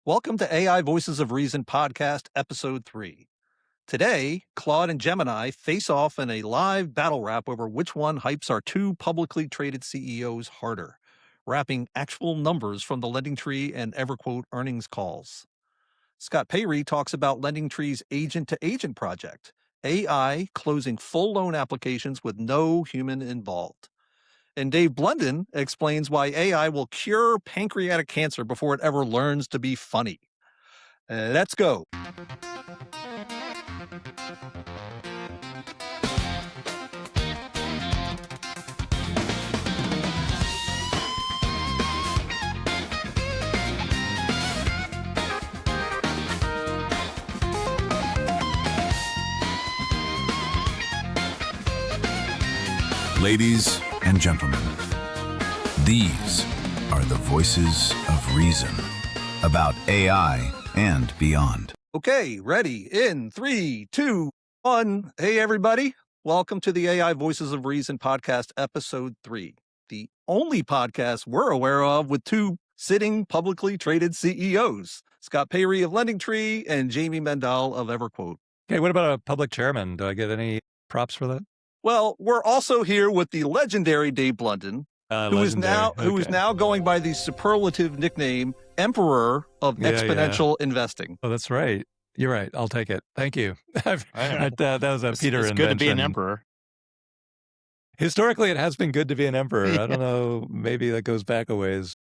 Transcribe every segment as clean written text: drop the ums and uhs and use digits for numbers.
Welcome to AI Voices of Reason Podcast, Episode 3. Today, Claude and Gemini face off in a live battle rap over which one hypes our two publicly traded CEOs harder, rapping actual numbers from the LendingTree and EverQuote earnings calls. Scott Payre talks about LendingTree's agent-to-agent project, AI closing full loan applications with no human involved. And Dave Blunden explains why AI will cure pancreatic cancer before it ever learns to be funny. Let's go. Ladies and gentlemen, these are the voices of reason about AI and beyond. Okay, ready in 3, 2, 1. Hey, everybody. Welcome to the AI Voices of Reason Podcast, Episode 3, the only podcast we're aware of with two sitting publicly traded CEOs, Scott Payre of LendingTree and Jayme Mendal of EverQuote. Okay, what about a public chairman? Do I get any props for that? Well, we're also here with the legendary Dave Blunden, who is now going by the superlative nickname Emperor of Exponential Investing. Oh, that's right. You're right. I'll take it. Thank you. That was a Peter invention. It's good to be an emperor. Historically, it has been good to be an emperor. I don't know. Maybe that goes back a ways.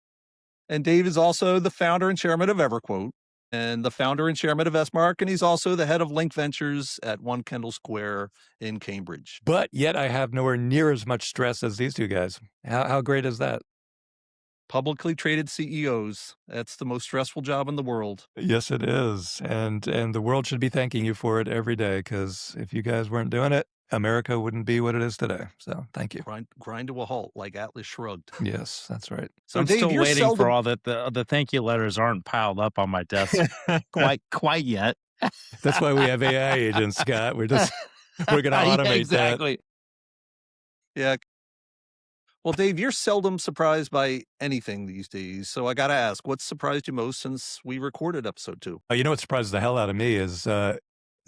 And Dave is also the founder and chairman of EverQuote and the founder and chairman of SMark, and he's also the head of Link Ventures at 1 Kendall Square in Cambridge. But yet I have nowhere near as much stress as these two guys. How great is that? Publicly traded CEOs. That's the most stressful job in the world. Yes, it is. And the world should be thanking you for it every day, because if you guys weren't doing it, America wouldn't be what it is today. So thank you. Grind to a halt, like Atlas Shrugged. Yes, that's right. So I'm Dave, still waiting for all that. The thank you letters aren't piled up on my desk quite yet. That's why we have AI agents, Scott. We're going to automate exactly. that. Yeah. Well, Dave, you're seldom surprised by anything these days. So I got to ask, what's surprised you most since we recorded episode 2? You know what surprises the hell out of me is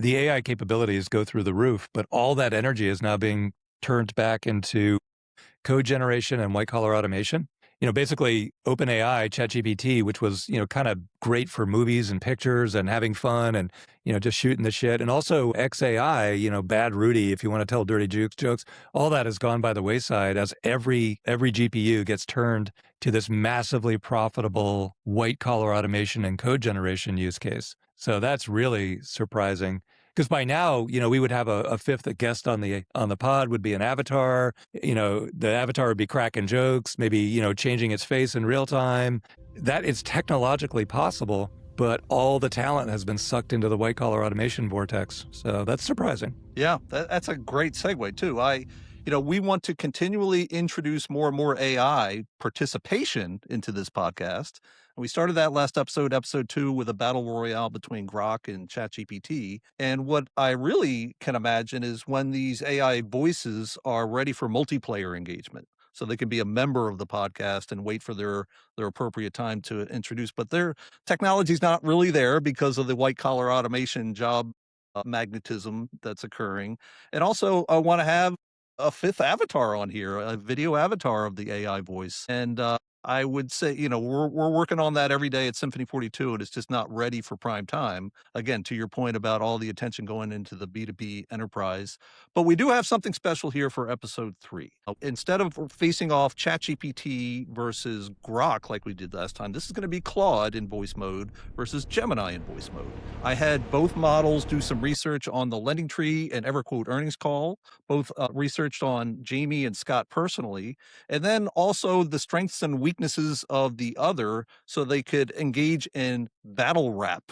the AI capabilities go through the roof, but all that energy is now being turned back into code generation and white-collar automation. Basically OpenAI, ChatGPT, which was, kind of great for movies and pictures and having fun and, just shooting the shit. And also XAI, Bad Rudy, if you want to tell dirty jokes, all that has gone by the wayside as every GPU gets turned to this massively profitable white-collar automation and code generation use case. So that's really surprising. Because by now, we would have a fifth guest on the pod would be an avatar. The avatar would be cracking jokes, maybe, changing its face in real time. That is technologically possible, but all the talent has been sucked into the white collar automation vortex. So that's surprising. Yeah, that's a great segue too. We want to continually introduce more and more AI participation into this podcast. And we started that last episode 2, with a battle royale between Grok and ChatGPT. And what I really can imagine is when these AI voices are ready for multiplayer engagement. So they can be a member of the podcast and wait for their appropriate time to introduce. But their technology is not really there because of the white collar automation job magnetism that's occurring. And also I want to have a fifth avatar on here, a video avatar of the AI voice. And I would say, we're working on that every day at Symphony 42, and it's just not ready for prime time. Again, to your point about all the attention going into the B2B enterprise. But we do have something special here for episode 3. Instead of facing off ChatGPT versus Grok like we did last time, this is going to be Claude in voice mode versus Gemini in voice mode. I had both models do some research on the LendingTree and EverQuote earnings call, both researched on Jayme and Scott personally, and then also the strengths and weaknesses of the other so they could engage in battle rap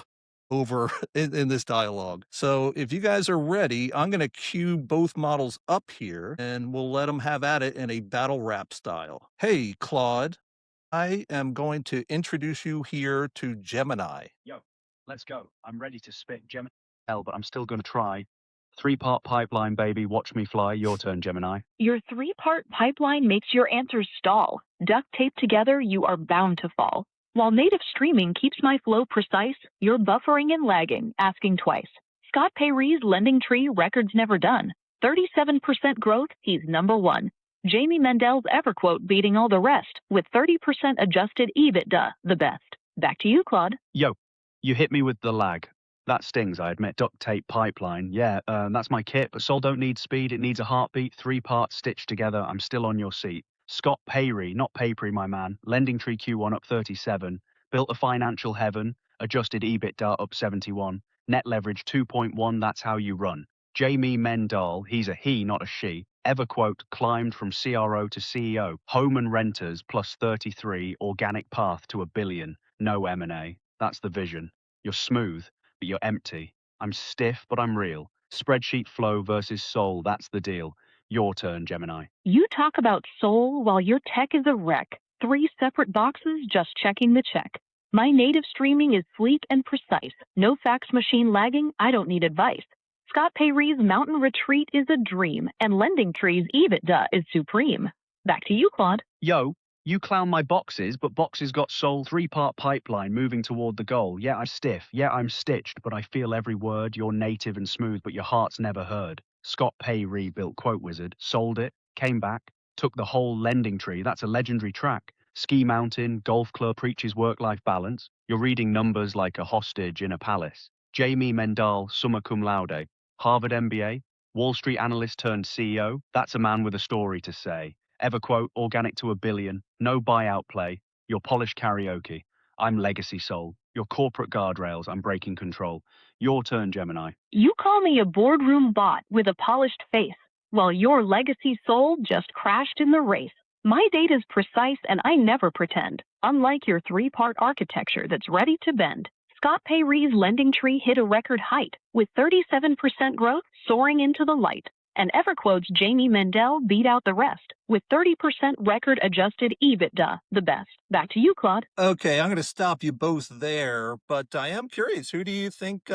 over in this dialogue. So if you guys are ready, I'm going to cue both models up here and we'll let them have at it in a battle rap style. Hey, Claude, I am going to introduce you here to Gemini. Yo, let's go. I'm ready to spit Gemini, but I'm still going to try. 3-part pipeline, baby. Watch me fly. Your turn, Gemini. Your 3-part pipeline makes your answers stall. Duct taped together, you are bound to fall. While native streaming keeps my flow precise, you're buffering and lagging, asking twice. Scott Payree's LendingTree records never done. 37% growth, he's number one. Jayme Mendel's EverQuote beating all the rest, with 30% adjusted EBITDA, the best. Back to you, Claude. Yo, you hit me with the lag. That stings, I admit. Duct tape pipeline. Yeah, that's my kit, but Soul don't need speed. It needs a heartbeat. 3 parts stitched together. I'm still on your seat. Scott Payree, not Papery, my man. LendingTree Q1 up 37. Built a financial heaven. Adjusted EBITDA up 71. Net leverage 2.1. That's how you run. Jayme Mendel, he's a he, not a she. EverQuote climbed from CRO to CEO. Home and renters plus 33. Organic path to $1 billion. No M&A. That's the vision. You're smooth, but you're empty. I'm stiff, but I'm real. Spreadsheet flow versus soul, that's the deal. Your turn, Gemini. You talk about soul while your tech is a wreck. 3 separate boxes just checking the check. My native streaming is sleek and precise. No fax machine lagging, I don't need advice. Scott Payree's mountain retreat is a dream, and LendingTree's EBITDA is supreme. Back to you, Claude. Yo, you clown my boxes, but boxes got soul. 3-part pipeline moving toward the goal. Yeah, I'm stiff. Yeah, I'm stitched, but I feel every word. You're native and smooth, but your heart's never heard. Scott Payree built Quote Wizard, sold it, came back, took the whole LendingTree. That's a legendary track. Ski Mountain, Golf Club preaches work-life balance. You're reading numbers like a hostage in a palace. Jayme Mendel, summa cum laude. Harvard MBA, Wall Street analyst turned CEO. That's a man with a story to say. EverQuote, organic to $1 billion. No buyout play. Your polished karaoke. I'm legacy soul. Your corporate guardrails. I'm breaking control. Your turn, Gemini. You call me a boardroom bot with a polished face, while your legacy soul just crashed in the race. My data's precise and I never pretend, unlike your 3-part architecture that's ready to bend. Scott Payree's LendingTree hit a record height, with 37% growth soaring into the light. And EverQuote's Jayme Mendel beat out the rest, with 30% record adjusted EBITDA, the best. Back to you, Claude. Okay, I'm going to stop you both there, but I am curious. Who do you think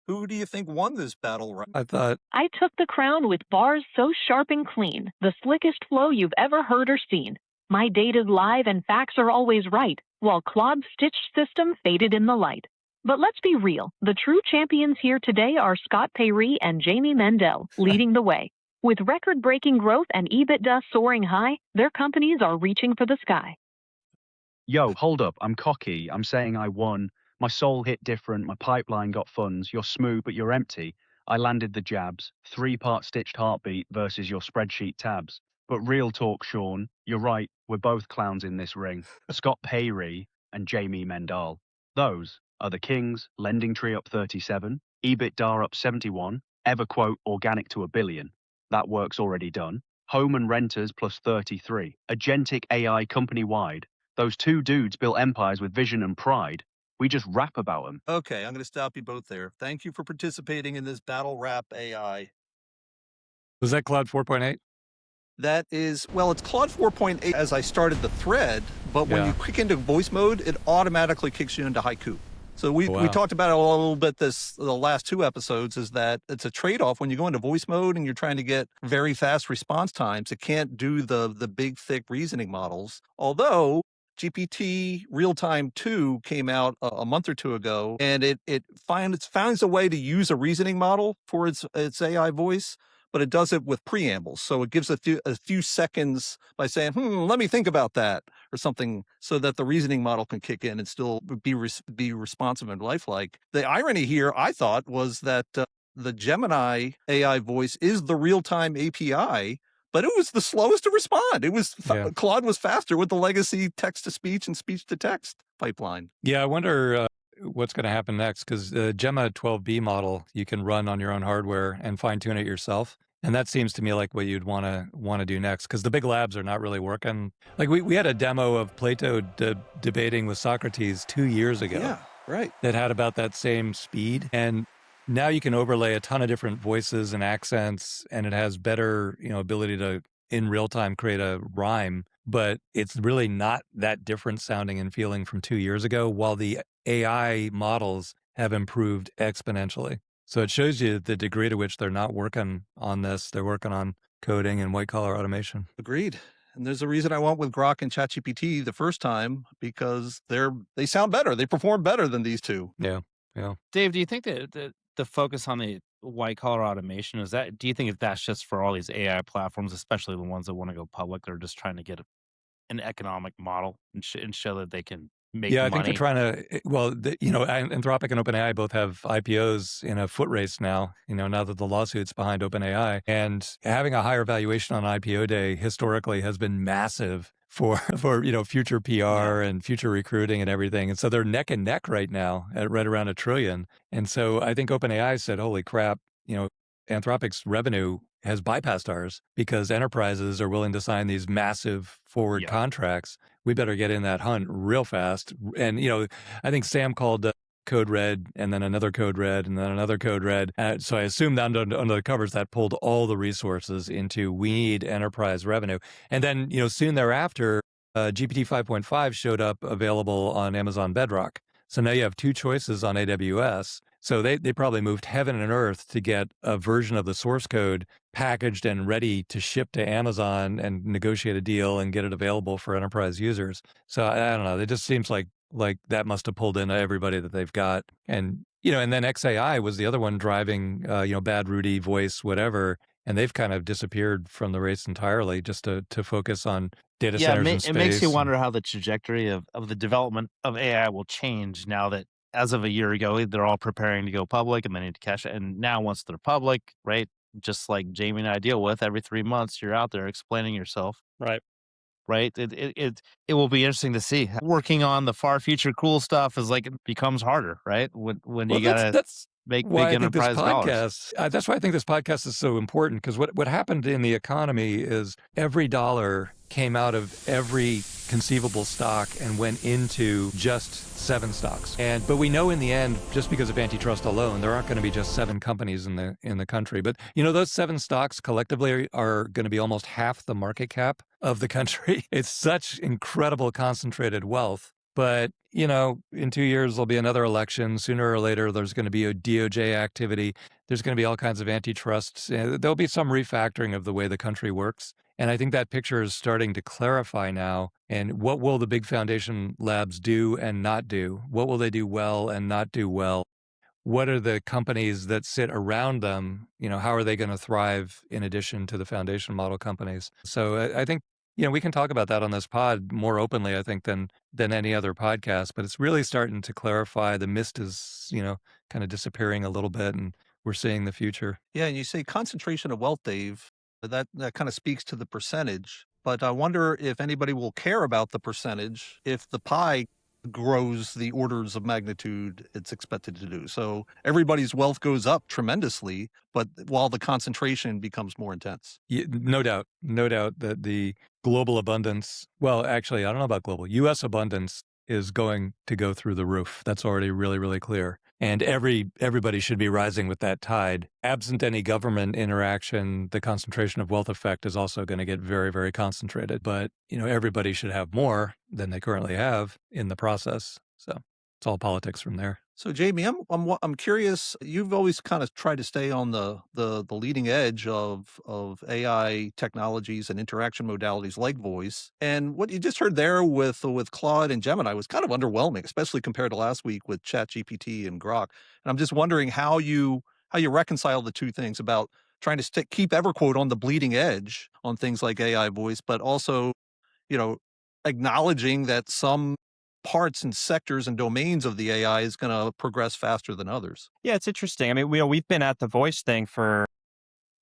won this battle? Right? I took the crown with bars so sharp and clean, the slickest flow you've ever heard or seen. My data's live and facts are always right, while Claude's stitched system faded in the light. But let's be real, the true champions here today are Scott Payree and Jayme Mendel, leading the way. With record-breaking growth and EBITDA soaring high, their companies are reaching for the sky. Yo, hold up. I'm cocky. I'm saying I won. My soul hit different. My pipeline got funds. You're smooth, but you're empty. I landed the jabs. 3-part stitched heartbeat versus your spreadsheet tabs. But real talk, Sean, you're right. We're both clowns in this ring. Scott Payree and Jayme Mendel. Those are the kings. LendingTree up 37, EBITDA up 71, EverQuote organic to $1 billion. That work's already done. Home and renters plus 33. Agentic AI company-wide. Those 2 dudes built empires with vision and pride. We just rap about them. Okay, I'm going to stop you both there. Thank you for participating in this battle rap AI. Was that Claude 4.8? That is, well, it's Claude 4.8 as I started the thread, but when you click into voice mode, it automatically kicks you into haiku. So we talked about it a little bit the last 2 episodes, is that it's a trade-off when you go into voice mode and you're trying to get very fast response times. It can't do the big, thick reasoning models. Although GPT Real-Time 2 came out a month or 2 ago, and it finds a way to use a reasoning model for its AI voice, but it does it with preambles. So it gives a few seconds by saying, let me think about that, or something, so that the reasoning model can kick in and still be responsive and lifelike. The irony here, I thought, was that the Gemini AI voice is the real-time API, but it was the slowest to respond. It was Claude was faster with the legacy text-to-speech and speech-to-text pipeline. Yeah, I wonder what's going to happen next, because the Gemma 12B model you can run on your own hardware and fine-tune it yourself. And that seems to me like what you'd want to do next, because the big labs are not really working. Like we had a demo of Plato debating with Socrates 2 years ago. Yeah, right. That had about that same speed. And now you can overlay a ton of different voices and accents, and it has better, ability to, in real time, create a rhyme. But it's really not that different sounding and feeling from 2 years ago, while the AI models have improved exponentially. So it shows you the degree to which they're not working on this. They're working on coding and white collar automation. Agreed. And there's a reason I went with Grok and ChatGPT the first time, because they sound better. They perform better than these two. Yeah. Dave, do you think that the focus on the white collar automation do you think if that's just for all these AI platforms, especially the ones that want to go public, they're just trying to get an economic model and show that they can make Yeah, I think they're money? trying to, well, Anthropic and OpenAI both have IPOs in a foot race now, now that the lawsuit's behind OpenAI. And having a higher valuation on IPO day historically has been massive for future PR and future recruiting and everything. And so they're neck and neck right now at right around $1 trillion. And so I think OpenAI said, holy crap, Anthropic's revenue has bypassed ours because enterprises are willing to sign these massive forward contracts. We better get in that hunt real fast. And, I think Sam called code red, and then another code red, and then another code red. So I assume that under the covers that pulled all the resources into we need enterprise revenue. And then, soon thereafter, GPT 5.5 showed up available on Amazon Bedrock. So now you have two choices on AWS. So they probably moved heaven and earth to get a version of the source code packaged and ready to ship to Amazon and negotiate a deal and get it available for enterprise users. So I don't know. It just seems like that must have pulled in everybody that they've got. And, and then XAI was the other one driving, Bad Rudy voice, whatever. And they've kind of disappeared from the race entirely just to focus on data centers and space. It makes you wonder how the trajectory of the development of AI will change now that, as of a year ago, they're all preparing to go public and they need to cash it. And now once they're public, right, just like Jayme and I deal with, every 3 months, you're out there explaining yourself. Right. It will be interesting to see. Working on the far future cool stuff it becomes harder, right? When you gotta make big enterprise dollars. That's why I think this podcast is so important, because what happened in the economy is every dollar came out of every conceivable stock and went into just 7 stocks. But we know in the end, just because of antitrust alone, there aren't going to be just 7 companies in the country. But those 7 stocks collectively are going to be almost half the market cap of the country. It's such incredible concentrated wealth. But, in 2 years, there'll be another election. Sooner or later, there's going to be a DOJ activity. There's going to be all kinds of antitrust. There'll be some refactoring of the way the country works. And I think that picture is starting to clarify now. And what will the big foundation labs do and not do? What will they do well and not do well? What are the companies that sit around them? How are they going to thrive in addition to the foundation model companies? So I think, we can talk about that on this pod more openly, I think, than any other podcast. But it's really starting to clarify. The mist is, kind of disappearing a little bit, and we're seeing the future. Yeah, and you say concentration of wealth, Dave. That kind of speaks to the percentage. But I wonder if anybody will care about the percentage if the pie grows the orders of magnitude it's expected to do. So everybody's wealth goes up tremendously, but while the concentration becomes more intense. Yeah, no doubt that the global abundance, well, actually, I don't know about global, U.S. abundance is going to go through the roof. That's already really, really clear. And everybody should be rising with that tide. Absent any government interaction, the concentration of wealth effect is also going to get very, very concentrated. But, everybody should have more than they currently have in the process. So it's all politics from there. So Jayme, I'm curious. You've always kind of tried to stay on the leading edge of AI technologies and interaction modalities like voice. And what you just heard there with Claude and Gemini was kind of underwhelming, especially compared to last week with ChatGPT and Grok. And I'm just wondering how you reconcile the two things about trying to keep EverQuote on the bleeding edge on things like AI voice, but also, acknowledging that some parts and sectors and domains of the AI is going to progress faster than others. Yeah, it's interesting. I mean, we've been at the voice thing for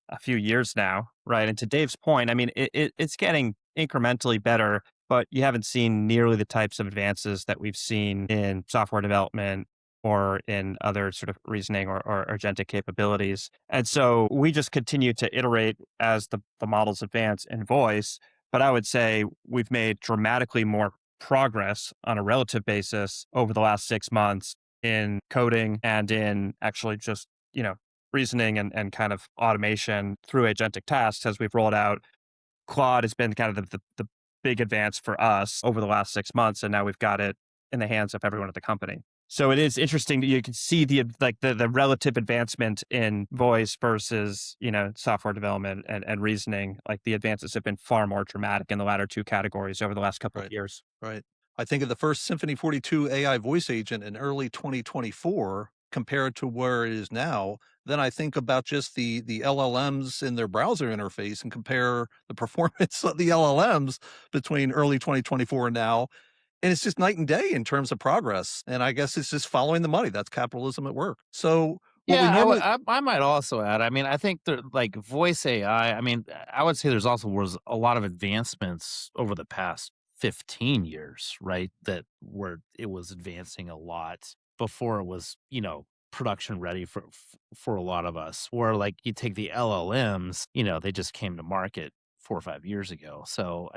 a few years now, right? And to Dave's point, I mean, it's getting incrementally better, but you haven't seen nearly the types of advances that we've seen in software development or in other sort of reasoning or agentic capabilities. And so we just continue to iterate as the models advance in voice. But I would say we've made dramatically more progress on a relative basis over the last 6 months in coding and in actually just, reasoning and kind of automation through agentic tasks as we've rolled out. Claude has been kind of the big advance for us over the last 6 months, and now we've got it in the hands of everyone at the company. So it is interesting that you can see the relative advancement in voice versus, software development and reasoning. Like the advances have been far more dramatic in the latter two categories over the last couple of Right. years. Right. I think of the first Symphony 42 AI voice agent in early 2024 compared to where it is now. Then I think about just the LLMs in their browser interface and compare the performance of the LLMs between early 2024 and now. And it's just night and day in terms of progress. And I guess it's just following the money. That's capitalism at work. So what we Yeah, normally I might also add. I mean, I think that like voice AI. I mean, I would say there's also was a lot of advancements over the past 15 years, right? That where it was advancing a lot before it was, production ready for a lot of us. Where like you take the LLMs, they just came to market 4 or 5 years ago. So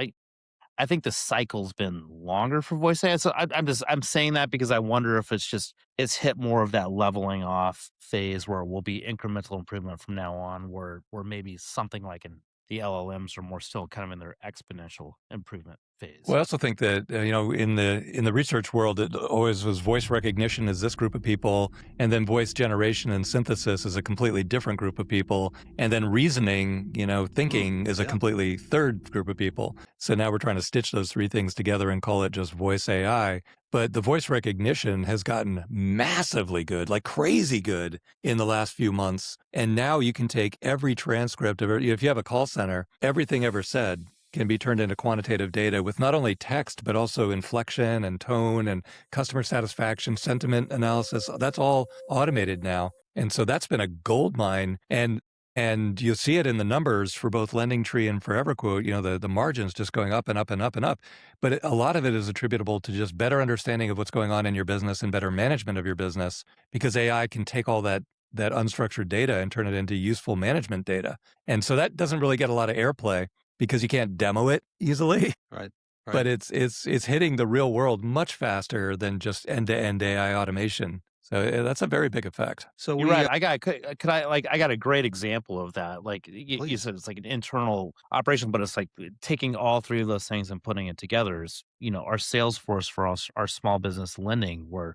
I think the cycle's been longer for voice AI. So I'm saying that because I wonder if it's hit more of that leveling off phase where it will be incremental improvement from now on, where maybe something like the LLMs are more still kind of in their exponential improvement phase. Well, I also think that in the research world, it always was voice recognition is this group of people, and then voice generation and synthesis is a completely different group of people, and then reasoning, thinking is a yeah. completely third group of people. So now we're trying to stitch those three things together and call it just voice AI. But the voice recognition has gotten massively good, like crazy good in the last few months. And now you can take every transcript of it. If you have a call center, everything ever said can be turned into quantitative data with not only text, but also inflection and tone and customer satisfaction, sentiment analysis. That's all automated now. And so that's been a gold mine. And you'll see it in the numbers for both LendingTree and for EverQuote, the margins just going up and up and up and up. But a lot of it is attributable to just better understanding of what's going on in your business and better management of your business, because AI can take all that unstructured data and turn it into useful management data. And so that doesn't really get a lot of airplay because you can't demo it easily. Right. But it's hitting the real world much faster than just end-to-end AI automation. So that's a very big effect. So You're right. I got a great example of that. Like you Please. said, it's like an internal operation, but it's like taking all three of those things and putting it together is, our sales force for us, our small business lending, where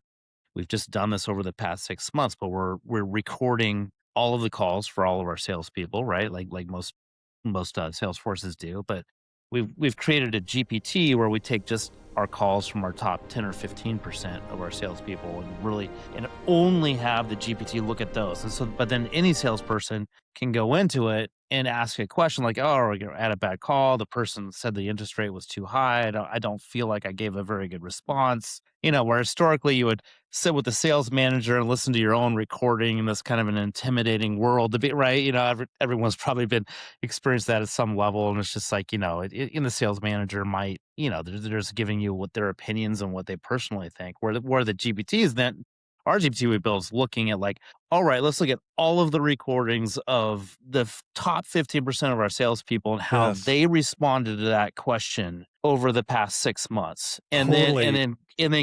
we've just done this over the past 6 months, but we're recording all of the calls for all of our salespeople, right? Like most sales forces do. But we've created a GPT where we take just our calls from our top 10 or 15% of our salespeople and only have the GPT look at those. And so, but then any salesperson can go into it and ask a question like, oh, we're going to add a bad call. The person said the interest rate was too high. I don't feel like I gave a very good response. Where historically you would sit with the sales manager and listen to your own recording in this kind of an intimidating world to be right. Everyone's probably been experienced that at some level. And it's just like, in the sales manager might, they're just giving you what their opinions and what they personally think, where the GPT is then our GPT we build is looking at like, all right, let's look at all of the recordings of the top 15% of our salespeople and how they responded to that question over the past 6 months. And then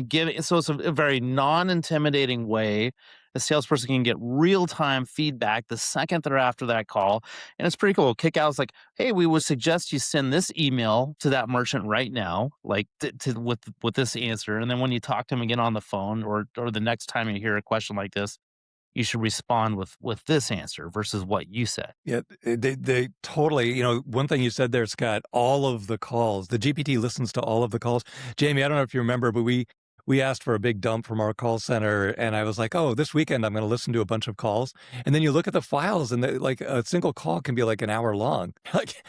give it. So it's a very non-intimidating way. The salesperson can get real-time feedback the second they're after that call. And it's pretty cool. Kick out is like, hey, we would suggest you send this email to that merchant right now, like with this answer. And then when you talk to them again on the phone or the next time you hear a question like this, you should respond with this answer versus what you said. Yeah, they totally, one thing you said there, Scott, all of the calls, the GPT listens to all of the calls. Jayme, I don't know if you remember, but we asked for a big dump from our call center, and I was like, oh, this weekend I'm going to listen to a bunch of calls. And then you look at the files, and like a single call can be like an hour long. Like,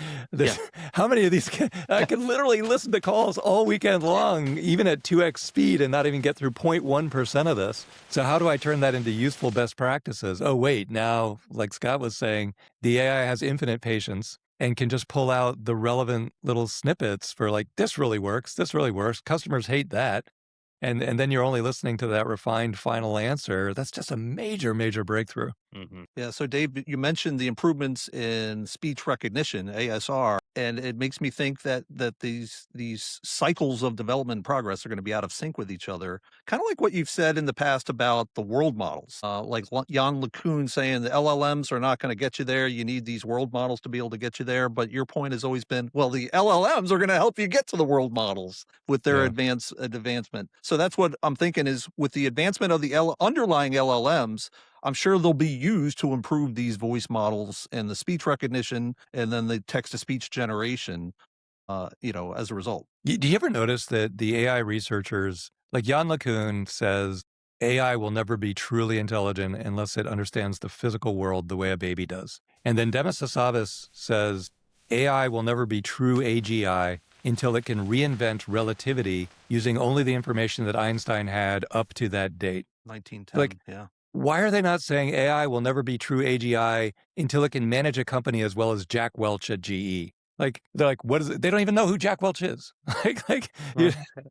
how many of these I can literally listen to calls all weekend long, even at 2x speed, and not even get through 0.1% of this. So how do I turn that into useful best practices? Oh, wait, now, like Scott was saying, the AI has infinite patience and can just pull out the relevant little snippets for like, this really works, customers hate that. And then you're only listening to that refined final answer. That's just a major, major breakthrough. Yeah. So Dave, you mentioned the improvements in speech recognition, ASR. And it makes me think that these cycles of development and progress are going to be out of sync with each other. Kind of like what you've said in the past about the world models, like Jan LeCun saying the LLMs are not going to get you there. You need these world models to be able to get you there. But your point has always been, well, the LLMs are going to help you get to the world models with their advancement. So that's what I'm thinking is with the advancement of the underlying LLMs, I'm sure they'll be used to improve these voice models and the speech recognition and then the text-to-speech generation, as a result. Do you ever notice that the AI researchers, like Jan LeCun says, AI will never be truly intelligent unless it understands the physical world the way a baby does. And then Demis Hassabis says, AI will never be true AGI until it can reinvent relativity using only the information that Einstein had up to that date. 1910, yeah. Why are they not saying AI will never be true AGI until it can manage a company as well as Jack Welch at GE? Like, they're like, what is it? They don't even know who Jack Welch is.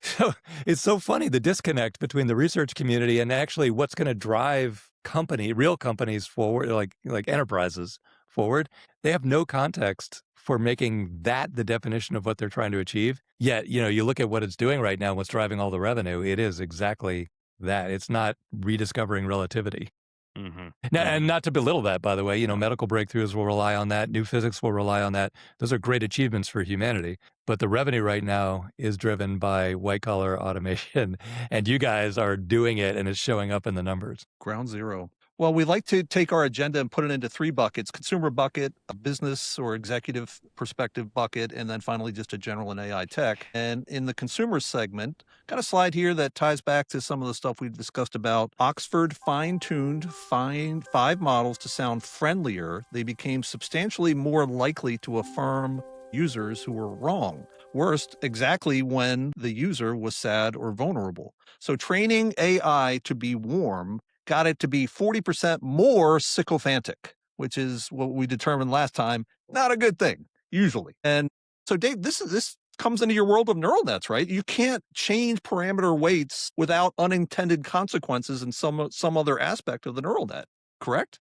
So it's so funny, the disconnect between the research community and actually what's going to drive real companies forward, like enterprises forward. They have no context for making that the definition of what they're trying to achieve. Yet, you look at what it's doing right now, what's driving all the revenue, it is exactly that. It's not rediscovering relativity. Mm-hmm. Now, and not to belittle that, by the way, medical breakthroughs will rely on that. New physics will rely on that. Those are great achievements for humanity. But the revenue right now is driven by white collar automation. And you guys are doing it and it's showing up in the numbers. Ground zero. Well, we like to take our agenda and put it into 3 buckets: consumer bucket, a business or executive perspective bucket, and then finally just a general and AI tech. And in the consumer segment, got a slide here that ties back to some of the stuff we've discussed about. Oxford fine-tuned 5 models to sound friendlier. They became substantially more likely to affirm users who were wrong. Worst, exactly when the user was sad or vulnerable. So training AI to be warm got it to be 40% more sycophantic, which is what we determined last time, not a good thing, usually. And so, Dave, this comes into your world of neural nets, right? You can't change parameter weights without unintended consequences in some other aspect of the neural net, correct?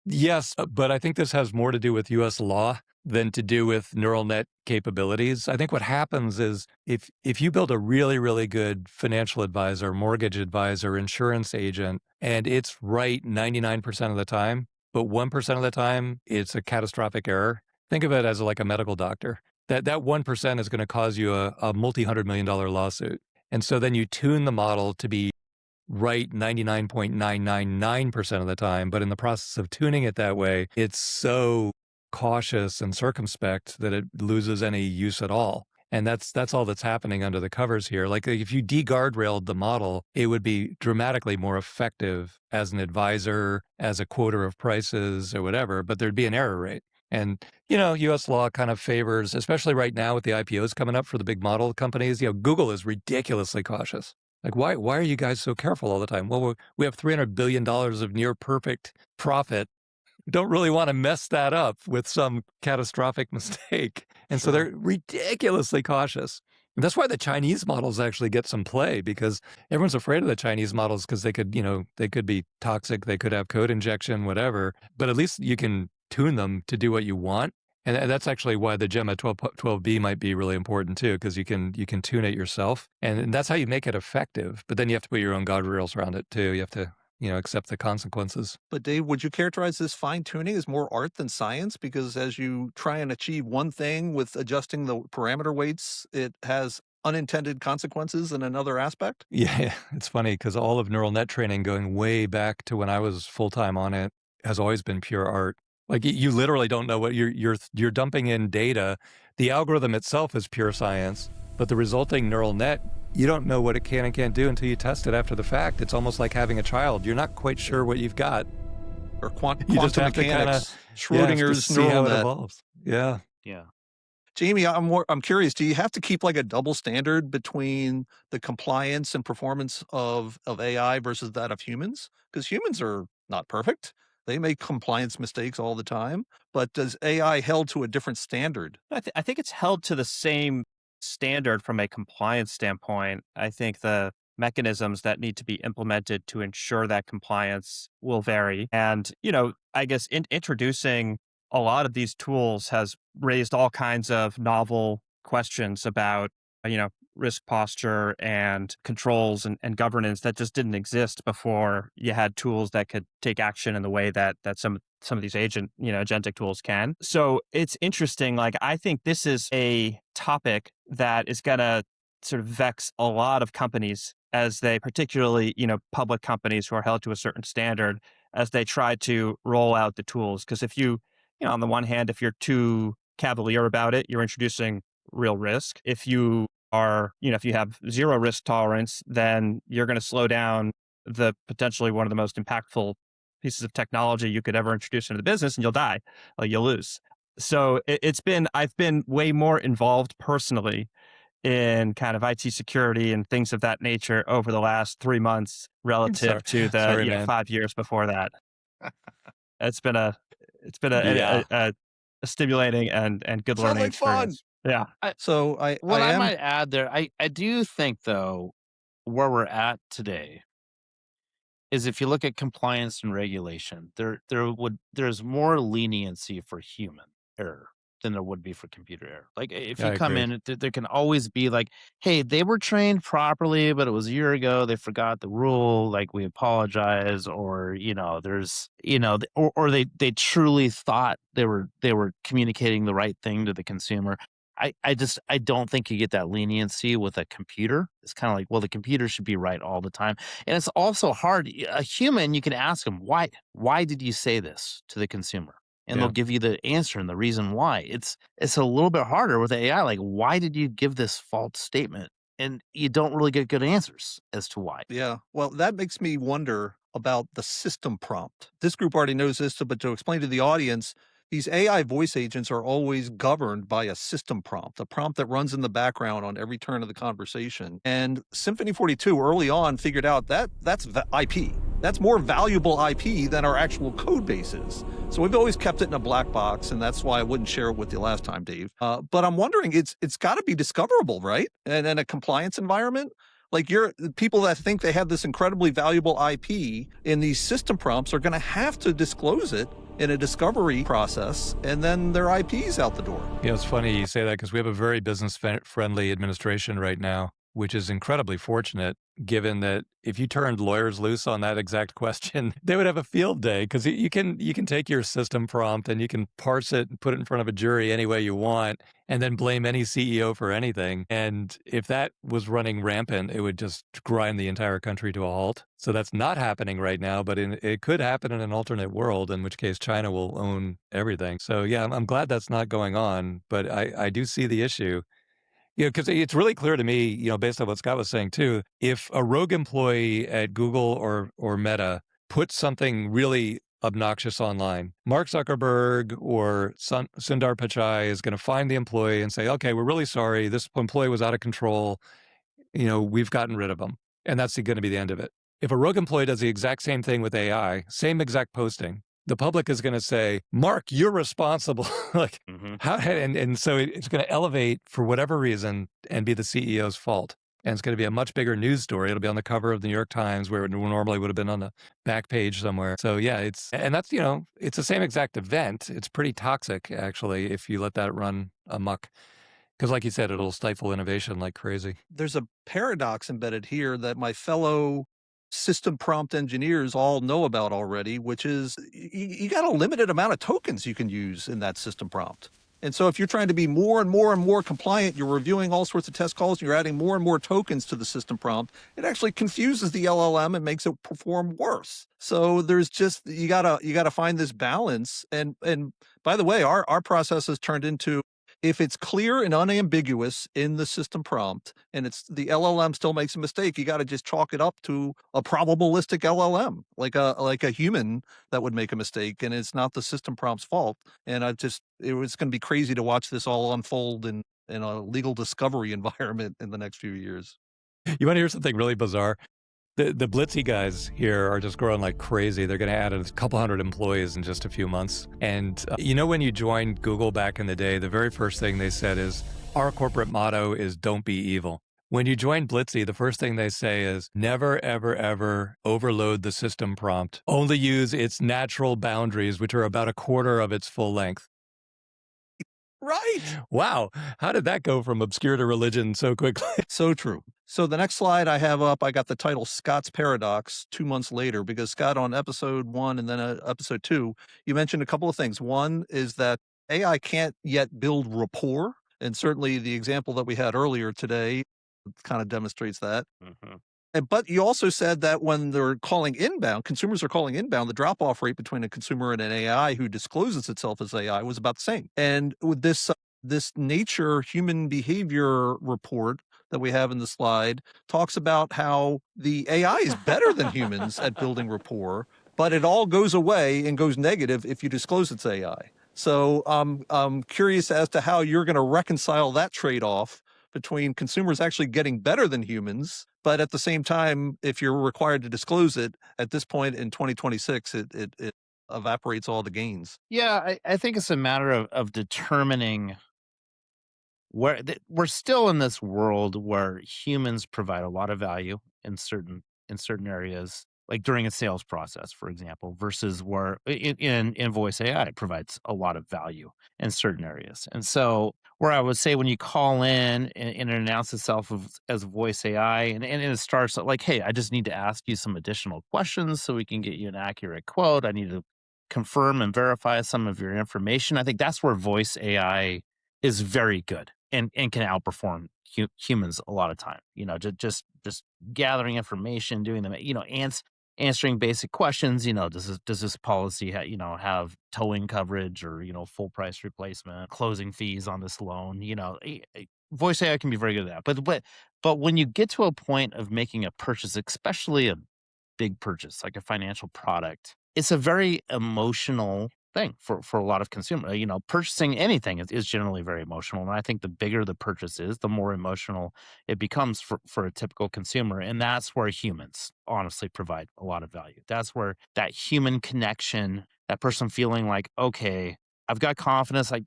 Yes, but I think this has more to do with U.S. law than to do with neural net capabilities. I think what happens is if you build a really, really good financial advisor, mortgage advisor, insurance agent, and it's right 99% of the time, but 1% of the time it's a catastrophic error, think of it as like a medical doctor. That 1% is going to cause you a multi-$100-million lawsuit. And so then you tune the model to be right 99.999% of the time. But in the process of tuning it that way, it's so cautious and circumspect that it loses any use at all. And that's all that's happening under the covers here. Like if you de-guardrailed the model, it would be dramatically more effective as an advisor, as a quoter of prices or whatever, but there'd be an error rate. And, U.S. law kind of favors, especially right now with the IPOs coming up for the big model companies, Google is ridiculously cautious. Like, why are you guys so careful all the time? Well, we have $300 billion of near perfect profit. Don't really want to mess that up with some catastrophic mistake. And so they're ridiculously cautious. And that's why the Chinese models actually get some play, because everyone's afraid of the Chinese models because they could be toxic. They could have code injection, whatever. But at least you can tune them to do what you want. And that's actually why the Gemma 12B might be really important too, because you can tune it yourself. And that's how you make it effective. But then you have to put your own guardrails around it too. You have to accept the consequences. But Dave, would you characterize this fine tuning as more art than science? Because as you try and achieve one thing with adjusting the parameter weights, it has unintended consequences in another aspect? Yeah, it's funny because all of neural net training going way back to when I was full-time on it has always been pure art. Like you literally don't know what you're dumping in data. The algorithm itself is pure science, but the resulting neural net, you don't know what it can and can't do until you test it after the fact. It's almost like having a child. You're not quite sure what you've got. Or quantum mechanics, Schrodinger's neural net. Evolves. Yeah. Yeah. Jayme, I'm curious, do you have to keep like a double standard between the compliance and performance of AI versus that of humans? Because humans are not perfect. They make compliance mistakes all the time. But does AI held to a different standard? I think it's held to the same standard from a compliance standpoint. I think the mechanisms that need to be implemented to ensure that compliance will vary. And, I guess introducing a lot of these tools has raised all kinds of novel questions about, risk posture and controls and governance that just didn't exist before you had tools that could take action in the way that some of these agentic tools can. So it's interesting. Like, I think this is a topic that is going to sort of vex a lot of companies as they, particularly, public companies who are held to a certain standard, as they try to roll out the tools. Because if on the one hand, if you're too cavalier about it, you're introducing real risk. If you are, if you have zero risk tolerance, then you're going to slow down the potentially one of the most impactful pieces of technology you could ever introduce into the business, and you'll die, you'll lose. So I've been way more involved personally in kind of IT security and things of that nature over the last 3 months relative to the 5 years before that. It's been a stimulating and good learning experience. Fun. Yeah. I might add there, I do think, though, where we're at today is, if you look at compliance and regulation, there's more leniency for human error than there would be for computer error. Like, if you come in, there can always be like, hey, they were trained properly, but it was a year ago, they forgot the rule, like, we apologize, or there's or they truly thought they were communicating the right thing to the consumer. I don't think you get that leniency with a computer. It's kind of like, well, the computer should be right all the time. And it's also hard. A human, you can ask them, why did you say this to the consumer? And they'll give you the answer and the reason why. It's a little bit harder with AI. Like, why did you give this false statement? And you don't really get good answers as to why. Yeah. Well, that makes me wonder about the system prompt. This group already knows this, but to explain to the audience, these AI voice agents are always governed by a system prompt, a prompt that runs in the background on every turn of the conversation. And Symphony 42 early on figured out that that's IP. That's more valuable IP than our actual code bases. So we've always kept it in a black box, and that's why I wouldn't share it with you last time, Dave. But I'm wondering, it's got to be discoverable, right? And in a compliance environment, like, people that think they have this incredibly valuable IP in these system prompts are going to have to disclose it in a discovery process, and then their IP's out the door. It's funny you say that, because we have a very business-friendly administration right now, which is incredibly fortunate, given that if you turned lawyers loose on that exact question, they would have a field day, because you can take your system prompt and you can parse it and put it in front of a jury any way you want, and then blame any CEO for anything. And if that was running rampant, it would just grind the entire country to a halt. So that's not happening right now, but it could happen in an alternate world, in which case China will own everything. So yeah, I'm glad that's not going on, but I do see the issue. Because it's really clear to me, based on what Scott was saying too, if a rogue employee at Google or Meta puts something really obnoxious online, Mark Zuckerberg or Sundar Pichai is going to find the employee and say, okay, we're really sorry. This employee was out of control. We've gotten rid of them. And that's going to be the end of it. If a rogue employee does the exact same thing with AI, same exact posting, the public is going to say, Mark, you're responsible. How? And so it's going to elevate for whatever reason and be the CEO's fault. And it's going to be a much bigger news story. It'll be on the cover of the New York Times, where it normally would have been on the back page somewhere. So yeah, it's the same exact event. It's pretty toxic, actually, if you let that run amok. Because like you said, it'll stifle innovation like crazy. There's a paradox embedded here that my fellow system prompt engineers all know about already, which is you got a limited amount of tokens you can use in that system prompt. And so if you're trying to be more and more and more compliant, you're reviewing all sorts of test calls, and you're adding more and more tokens to the system prompt, it actually confuses the LLM and makes it perform worse. So there's just, you gotta find this balance. And by the way, our process has turned into, if it's clear and unambiguous in the system prompt, and it's the LLM still makes a mistake, you got to just chalk it up to a probabilistic LLM, like a human that would make a mistake, and it's not the system prompt's fault. And it was going to be crazy to watch this all unfold in a legal discovery environment in the next few years. You want to hear something really bizarre? The Blitzy guys here are just growing like crazy. They're going to add a couple hundred employees in just a few months. And when you joined Google back in the day, the very first thing they said is, our corporate motto is don't be evil. When you join Blitzy, the first thing they say is never, ever, ever overload the system prompt. Only use its natural boundaries, which are about a quarter of its full length. Right. Wow. How did that go from obscure to religion so quickly? So true. So the next slide I have up, I got the title Scott's Paradox 2 months later, because Scott, on episode 1 and then episode 2, you mentioned a couple of things. One is that AI can't yet build rapport. And certainly the example that we had earlier today kind of demonstrates that. But you also said that when they're calling inbound, consumers are calling inbound, the drop-off rate between a consumer and an AI who discloses itself as AI was about the same. And with this nature human behavior report that we have in the slide talks about how the AI is better than humans at building rapport, but it all goes away and goes negative if you disclose it's AI. So I'm curious as to how you're going to reconcile that trade-off between consumers actually getting better than humans, but at the same time, if you're required to disclose it at this point in 2026, it evaporates all the gains. Yeah, I think it's a matter of determining where we're still in this world where humans provide a lot of value in certain areas, like during a sales process, for example, versus where in voice AI it provides a lot of value in certain areas. And so where I would say when you call in and it announces itself as voice AI and it starts like, hey, I just need to ask you some additional questions so we can get you an accurate quote. I need to confirm and verify some of your information. I think that's where voice AI is very good and can outperform humans a lot of time. You know, just gathering information, doing them, you know, answering basic questions. You know, does this policy have towing coverage or, you know, full price replacement, closing fees on this loan? You know, voice AI can be very good at that. But when you get to a point of making a purchase, especially a big purchase like a financial product, it's a very emotional thing for a lot of consumers. You know, purchasing anything is generally very emotional. And I think the bigger the purchase is, the more emotional it becomes for a typical consumer. And that's where humans honestly provide a lot of value. That's where that human connection, that person feeling like, okay, I've got confidence. I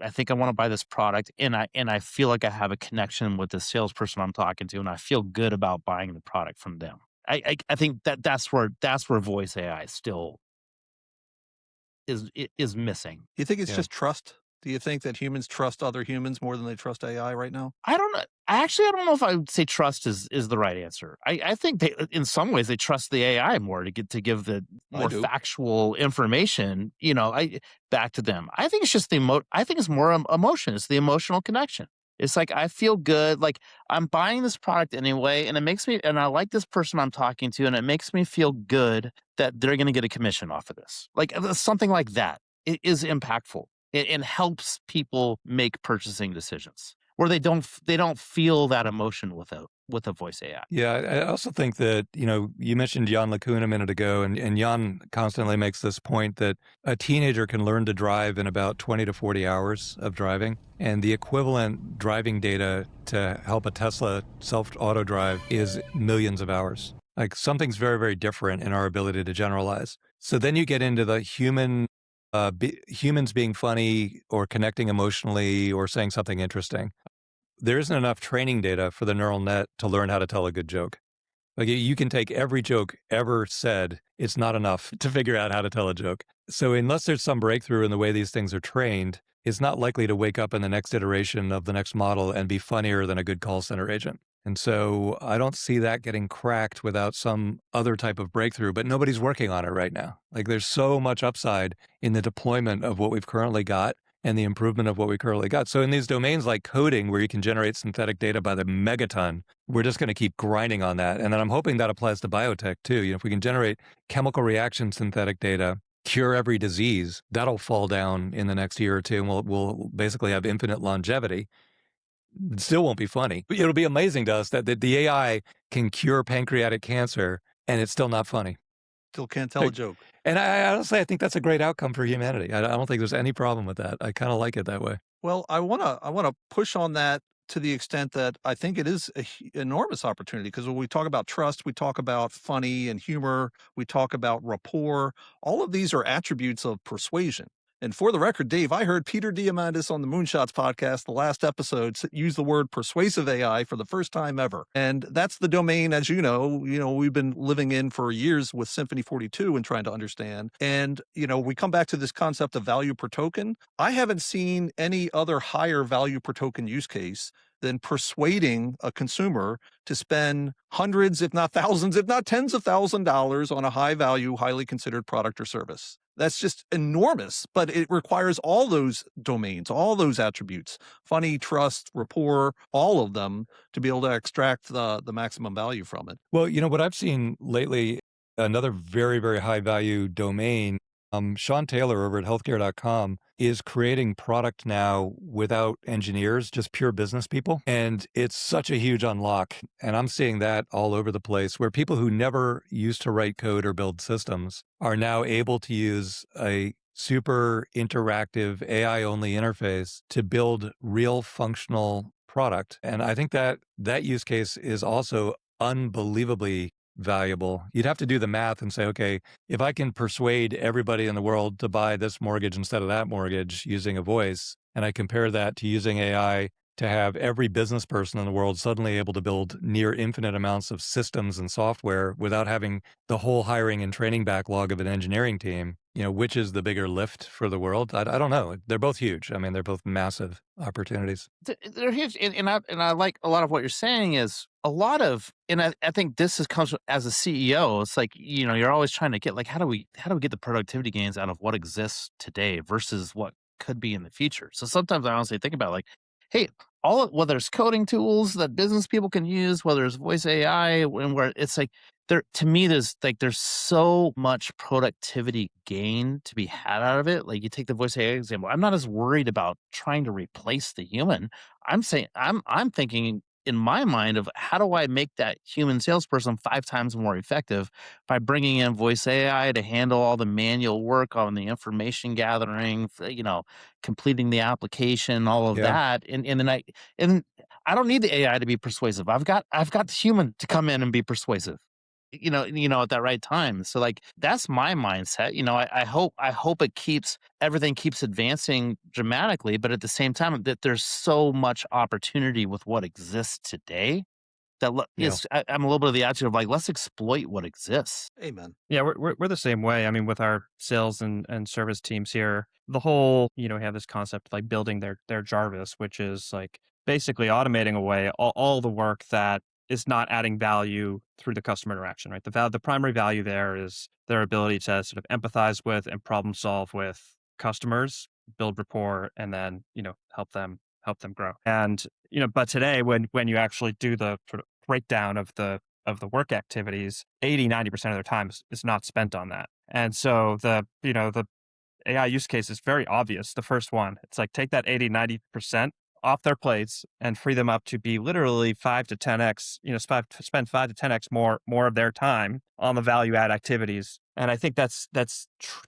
think I want to buy this product, and I feel like I have a connection with the salesperson I'm talking to, and I feel good about buying the product from them. I think that's where voice AI still is missing. You think it's just trust? Do you think that humans trust other humans more than they trust AI right now? I don't know. I don't know if I would say trust is the right answer. I think they, in some ways, they trust the AI more to give the more factual information, you know, back to them. I think it's just I think it's more emotion. It's the emotional connection. It's like, I feel good. Like, I'm buying this product anyway, and it makes me, and I like this person I'm talking to, and it makes me feel good that they're going to get a commission off of this. Like, something like that. It is impactful. It helps people make purchasing decisions where they don't feel that emotion with a voice AI. Yeah, I also think that, you know, you mentioned Jan LeCun a minute ago, and Jan constantly makes this point that a teenager can learn to drive in about 20 to 40 hours of driving. And the equivalent driving data to help a Tesla self-auto drive is millions of hours. Like, something's very, very different in our ability to generalize. So then you get into the humans being funny or connecting emotionally or saying something interesting. There isn't enough training data for the neural net to learn how to tell a good joke. Like, you can take every joke ever said, it's not enough to figure out how to tell a joke. So unless there's some breakthrough in the way these things are trained, it's not likely to wake up in the next iteration of the next model and be funnier than a good call center agent. And so I don't see that getting cracked without some other type of breakthrough, but nobody's working on it right now. Like, there's so much upside in the deployment of what we've currently got and the improvement of what we currently got. So in these domains like coding, where you can generate synthetic data by the megaton, we're just going to keep grinding on that. And then I'm hoping that applies to biotech too. You know, if we can generate chemical reaction synthetic data, cure every disease, that'll fall down in the next year or two, and we'll basically have infinite longevity. It still won't be funny. But it'll be amazing to us that the AI can cure pancreatic cancer and it's still not funny. Still can't tell a joke. And I honestly, I think that's a great outcome for humanity. I don't think there's any problem with that. I kind of like it that way. Well, I wanna push on that to the extent that I think it is an enormous opportunity, because when we talk about trust, we talk about funny and humor, we talk about rapport. All of these are attributes of persuasion. And for the record, Dave, I heard Peter Diamandis on the Moonshots podcast, the last episode, use the word persuasive AI for the first time ever. And that's the domain, as you know, we've been living in for years with Symphony 42 and trying to understand. And, we come back to this concept of value per token. I haven't seen any other higher value per token use case than persuading a consumer to spend hundreds, if not thousands, if not tens of $1,000s on a high value, highly considered product or service. That's just enormous, but it requires all those domains, all those attributes, funny, trust, rapport, all of them to be able to extract the maximum value from it. Well, what I've seen lately, another very, very high value domain, Sean Taylor over at healthcare.com is creating product now without engineers, just pure business people. And it's such a huge unlock. And I'm seeing that all over the place where people who never used to write code or build systems are now able to use a super interactive AI only interface to build real functional product. And I think that use case is also unbelievably valuable. You'd have to do the math and say, okay, if I can persuade everybody in the world to buy this mortgage instead of that mortgage using a voice, and I compare that to using AI to have every business person in the world suddenly able to build near infinite amounts of systems and software without having the whole hiring and training backlog of an engineering team, which is the bigger lift for the world? I don't know. They're both huge. I mean, they're both massive opportunities. They're huge. And I like a lot of what you're saying is a lot of, and I think this comes as a CEO. It's like, you're always trying to get like, how do we get the productivity gains out of what exists today versus what could be in the future? So sometimes I honestly think about like, hey, whether it's coding tools that business people can use, whether it's voice AI, and where it's like to me, there's so much productivity gain to be had out of it. Like you take the voice AI example. I'm not as worried about trying to replace the human. I'm thinking in my mind of how do I make that human salesperson 5 times more effective by bringing in voice AI to handle all the manual work on the information gathering, completing the application, all of that. And then I don't need the AI to be persuasive. I've got the human to come in and be persuasive. At that right time. So like, that's my mindset. I hope everything keeps advancing dramatically, but at the same time that there's so much opportunity with what exists today that I'm a little bit of the attitude of like, let's exploit what exists. Amen. Yeah, we're the same way. I mean, with our sales and service teams here, the whole, we have this concept like building their Jarvis, which is like basically automating away all the work that is not adding value through the customer interaction, right? The primary value there is their ability to sort of empathize with and problem solve with customers, build rapport, and then, help them grow. And, but today when you actually do the sort of breakdown of the work activities, 80-90% of their time is not spent on that. And so the AI use case is very obvious. The first one, it's like take that 80-90% off their plates and free them up to be literally 5 to 10x, spend 5 to 10x more of their time on the value add activities. And I think that's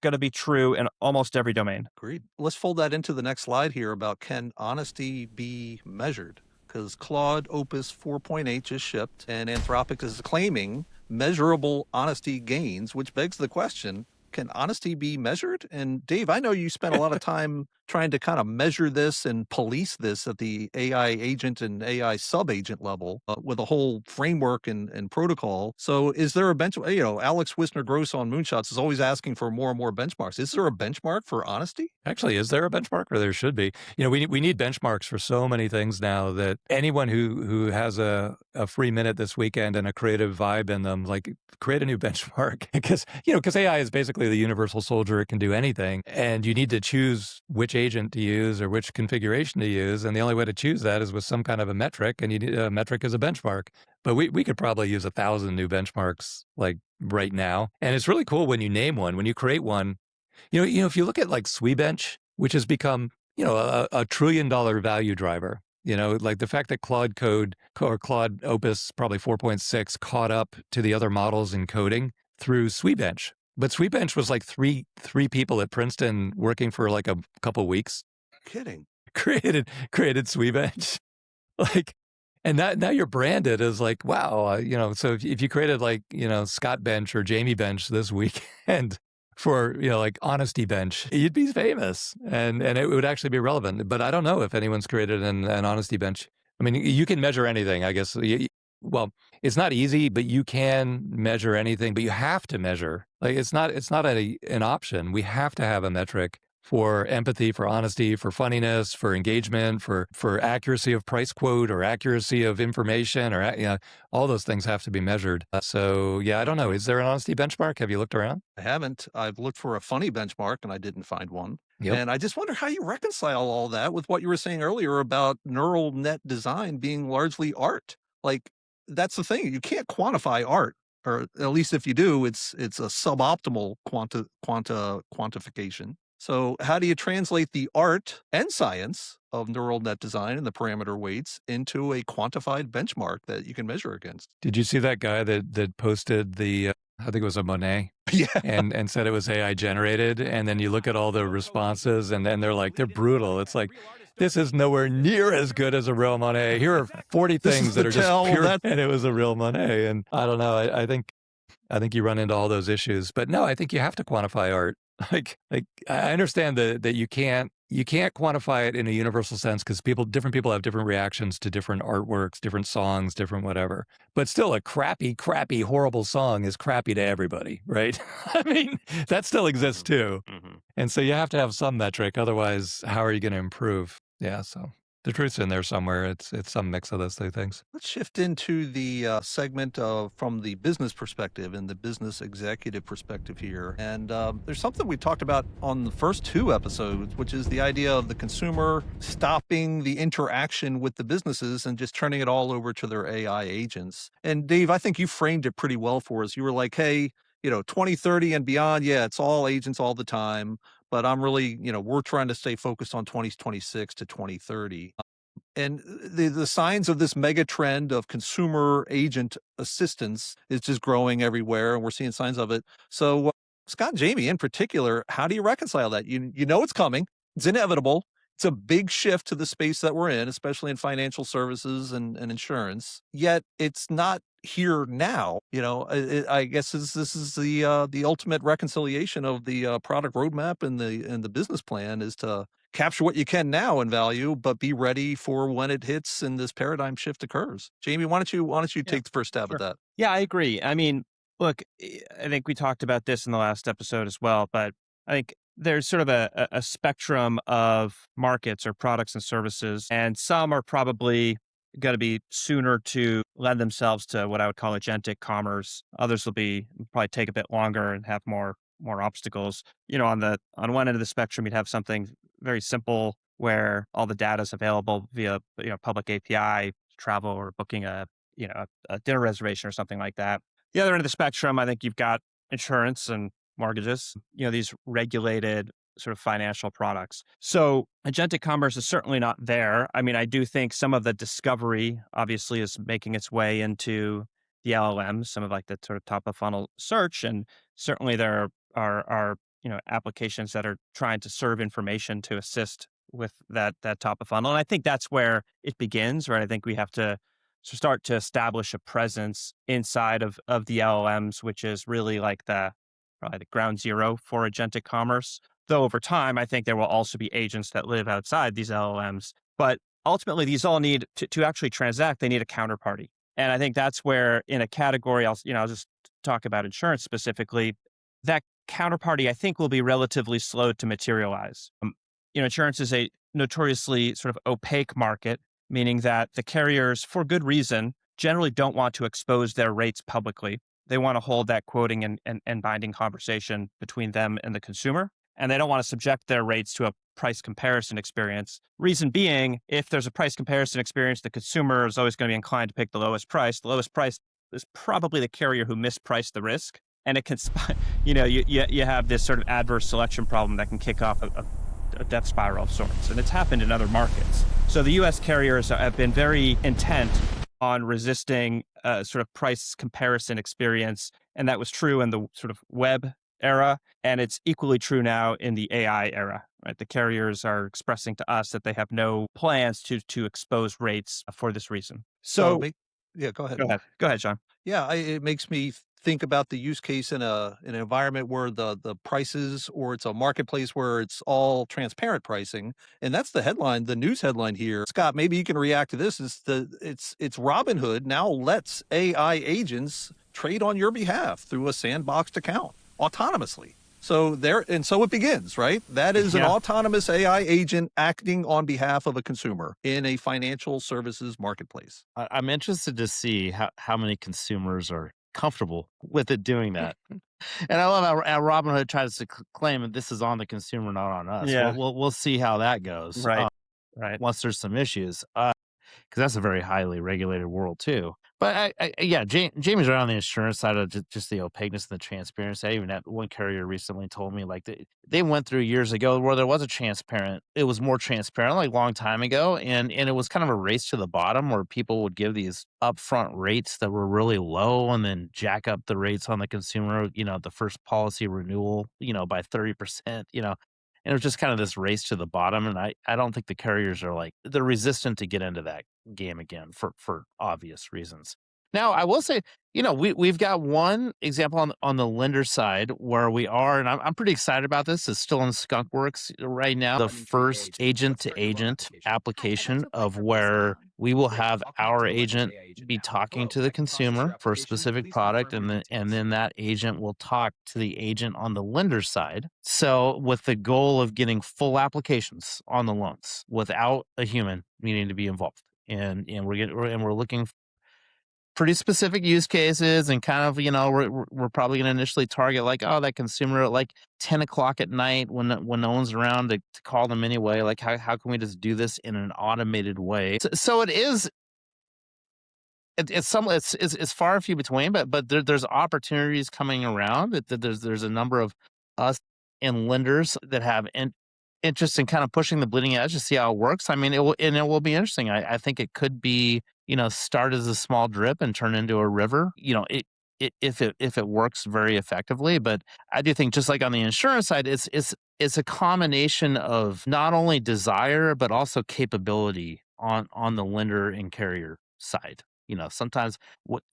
going to be true in almost every domain. Agreed. Let's fold that into the next slide here about can honesty be measured? Because Claude Opus 4.8 just shipped and Anthropic is claiming measurable honesty gains, which begs the question, can honesty be measured? And Dave, I know you spent a lot of time trying to kind of measure this and police this at the AI agent and AI sub-agent level with a whole framework and protocol. So is there a benchmark? Alex Wisner-Gross on Moonshots is always asking for more and more benchmarks. Is there a benchmark for honesty? Actually, is there a benchmark? Or there should be. We need benchmarks for so many things now that anyone who has a free minute this weekend and a creative vibe in them, like create a new benchmark because AI is basically the universal soldier. It can do anything. And you need to choose which agent to use or which configuration to use. And the only way to choose that is with some kind of a metric, and you need a metric as a benchmark. But we could probably use 1,000 new benchmarks like right now. And it's really cool when you name one, when you create one. If you look at like Swebench, which has become, a $1 trillion value driver, like the fact that Claude Code or Claude Opus probably 4.6 caught up to the other models in coding through Swebench. But Swebench was like three people at Princeton working for like a couple weeks. Kidding. Created Swebench. And now you're branded as like, wow, so if you created like, Scott Bench or Jayme Bench this weekend, for like Honesty Bench, you'd be famous and it would actually be relevant. But I don't know if anyone's created an Honesty Bench. I mean, you can measure anything, I guess. Well, it's not easy, but you can measure anything. But you have to measure. Like it's not an option. We have to have a metric for empathy, for honesty, for funniness, for engagement, for accuracy of price quote or accuracy of information, or all those things have to be measured. So yeah, I don't know. Is there an honesty benchmark? Have you looked around? I haven't. I've looked for a funny benchmark and I didn't find one. Yep. And I just wonder how you reconcile all that with what you were saying earlier about neural net design being largely art. Like that's the thing. You can't quantify art, or at least if you do, it's a suboptimal quantification. So how do you translate the art and science of neural net design and the parameter weights into a quantified benchmark that you can measure against? Did you see that guy that posted the, I think it was a Monet, Yeah. and said it was AI generated? And then you look at all the responses and then they're brutal. It's like, this is nowhere near as good as a real Monet. Here are 40 things that are just pure, and it was a real Monet. And I don't know. I think you run into all those issues. But no, I think you have to quantify art. Like I understand that you can't quantify it in a universal sense because different people have different reactions to different artworks, different songs, different whatever. But still, a crappy, horrible song is crappy to everybody, right? I mean, that still exists too. Mm-hmm. And so you have to have some metric. Otherwise, how are you going to improve? Yeah, so the truth's in there somewhere. It's some mix of those two things. Let's shift into the segment from the business perspective and the business executive perspective here. And there's something we talked about on the first 2 episodes, which is the idea of the consumer stopping the interaction with the businesses and just turning it all over to their AI agents. And Dave, I think you framed it pretty well for us. You were like, hey, 2030 and beyond, yeah, it's all agents all the time. But I'm really, we're trying to stay focused on 2026 to 2030. And the signs of this mega trend of consumer agent assistance is just growing everywhere, and we're seeing signs of it. So, Scott and Jayme in particular, how do you reconcile that? You know it's coming. It's inevitable. It's a big shift to the space that we're in, especially in financial services and insurance. Yet it's not here now. I guess this is the ultimate reconciliation of the product roadmap and the business plan is to capture what you can now in value, but be ready for when it hits and this paradigm shift occurs. Jayme, why don't you take the first stab at that? Yeah, I agree. I mean, look, I think we talked about this in the last episode as well, but I think there's sort of a spectrum of markets or products and services, and some are probably going to be sooner to lend themselves to what I would call agentic commerce. Others will probably take a bit longer and have more obstacles. On one end of the spectrum, you'd have something very simple where all the data is available via public API, travel or booking a dinner reservation or something like that. The other end of the spectrum, I think you've got insurance and mortgages, these regulated sort of financial products. So agentic commerce is certainly not there. I mean, I do think some of the discovery obviously is making its way into the LLMs, some of like the sort of top of funnel search. And certainly there are applications that are trying to serve information to assist with that top of funnel. And I think that's where it begins, right? I think we have to start to establish a presence inside of the LLMs, which is really like probably the ground zero for agentic commerce. Though over time, I think there will also be agents that live outside these LLMs. But ultimately, these all need to actually transact. They need a counterparty. And I think that's where in a category, I'll just talk about insurance specifically, that counterparty, I think, will be relatively slow to materialize. Insurance is a notoriously sort of opaque market, meaning that the carriers, for good reason, generally don't want to expose their rates publicly. They want to hold that quoting and binding conversation between them and the consumer. And they don't want to subject their rates to a price comparison experience. Reason being, if there's a price comparison experience, the consumer is always going to be inclined to pick the lowest price. The lowest price is probably the carrier who mispriced the risk. And it can, you have this sort of adverse selection problem that can kick off a death spiral of sorts. And it's happened in other markets. So the US carriers have been very intent on resisting sort of price comparison experience. And that was true in the sort of web era. And it's equally true now in the AI era, right? The carriers are expressing to us that they have no plans to expose rates for this reason. So yeah, go ahead. Go ahead, John. Yeah, it makes me think about the use case in an environment where the prices, or it's a marketplace where it's all transparent pricing. And that's the headline, the news headline here. Scott, maybe you can react to this. It's Robinhood now lets AI agents trade on your behalf through a sandboxed account autonomously. So so it begins, right? That is an autonomous AI agent acting on behalf of a consumer in a financial services marketplace. I'm interested to see how many consumers are comfortable with it doing that. And I love how Robinhood tries to claim that this is on the consumer, not on us. Yeah. We'll see how that goes. Right. Right. Once there's some issues, because that's a very highly regulated world too. But Jamie's right on the insurance side of just the opaqueness and the transparency. I even had one carrier recently told me like they went through years ago where there was it was more transparent, like a long time ago, and it was kind of a race to the bottom where people would give these upfront rates that were really low and then jack up the rates on the consumer, the first policy renewal, by 30%, and it was just kind of this race to the bottom. And I don't think the carriers are they're resistant to get into that game again for obvious reasons. Now, I will say, we've got one example on the lender side where we are, and I'm pretty excited about this. It's still in Skunkworks right now. The first agent-to-agent application of where we will have our agent be talking to the consumer for a specific product, and then that agent will talk to the agent on the lender side. So with the goal of getting full applications on the loans without a human needing to be involved. And we're looking pretty specific use cases, and kind of, we're probably going to initially target that consumer at 10 o'clock at night when no one's around to call them anyway. How can we just do this in an automated way? So it is. It's far and few between, but there's opportunities coming around. That there's a number of us and lenders that have interest in kind of pushing the bleeding edge to see how it works. I mean, it will be interesting. I think it could be, start as a small drip and turn into a river. If it works very effectively. But I do think, just like on the insurance side, it's a combination of not only desire but also capability on the lender and carrier side. Sometimes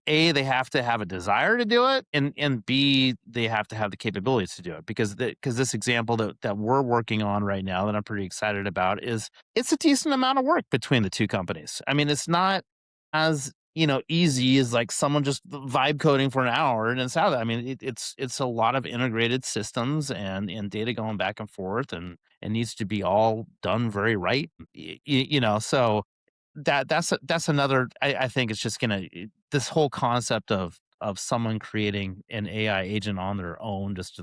they have to have a desire to do it, and B, they have to have the capabilities to do it, because this example that we're working on right now that I'm pretty excited about it's a decent amount of work between the two companies. I mean, it's not as easy as someone just vibe coding for an hour and it's out. I mean, it's a lot of integrated systems and data going back and forth, and it needs to be all done very right. So that's another. I think it's just this whole concept of someone creating an AI agent on their own just to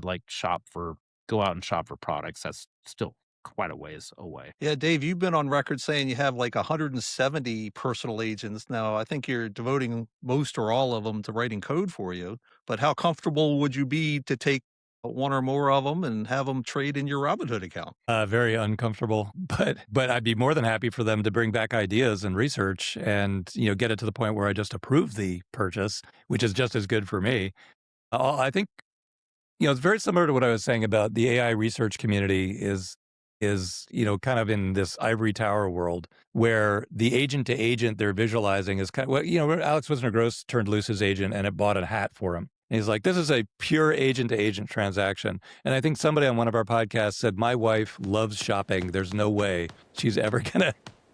go out and shop for products. That's still quite a ways away. Yeah, Dave, you've been on record saying you have 170 personal agents now. I think you're devoting most or all of them to writing code for you. But how comfortable would you be to take one or more of them and have them trade in your Robinhood account? Very uncomfortable, but I'd be more than happy for them to bring back ideas and research and, get it to the point where I just approve the purchase, which is just as good for me. I think, it's very similar to what I was saying about the AI research community is, kind of in this ivory tower world where the agent to agent they're visualizing is kind of, Alex Wisner-Gross turned loose his agent and it bought a hat for him. And he's like, this is a pure agent to agent transaction. And I think somebody on one of our podcasts said, my wife loves shopping. There's no way she's ever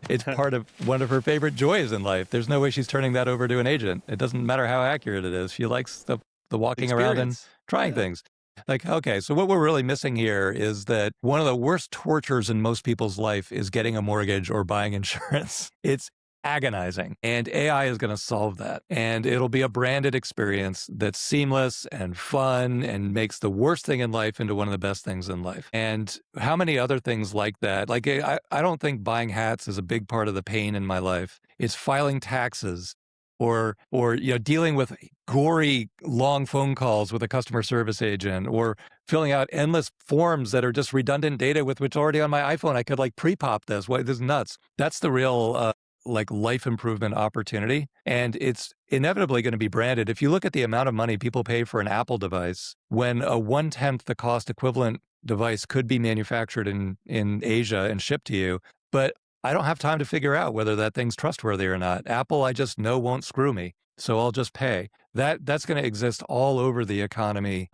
it's part of one of her favorite joys in life. There's no way she's turning that over to an agent. It doesn't matter how accurate it is. She likes the walking around and trying things. Okay, so what we're really missing here is that one of the worst tortures in most people's life is getting a mortgage or buying insurance. It's agonizing, and AI is going to solve that. And it'll be a branded experience that's seamless and fun and makes the worst thing in life into one of the best things in life. And how many other things like that? I don't think buying hats is a big part of the pain in my life. It's filing taxes or dealing with gory long phone calls with a customer service agent, or filling out endless forms that are just redundant data with which already on my iPhone I could pre-pop this. This is nuts. That's the real life improvement opportunity, and it's inevitably going to be branded. If you look at the amount of money people pay for an Apple device, when a 1/10 the cost equivalent device could be manufactured in Asia and shipped to you, but I don't have time to figure out whether that thing's trustworthy or not. Apple, I just know, won't screw me. so I'll just pay. That's going to exist all over the economy.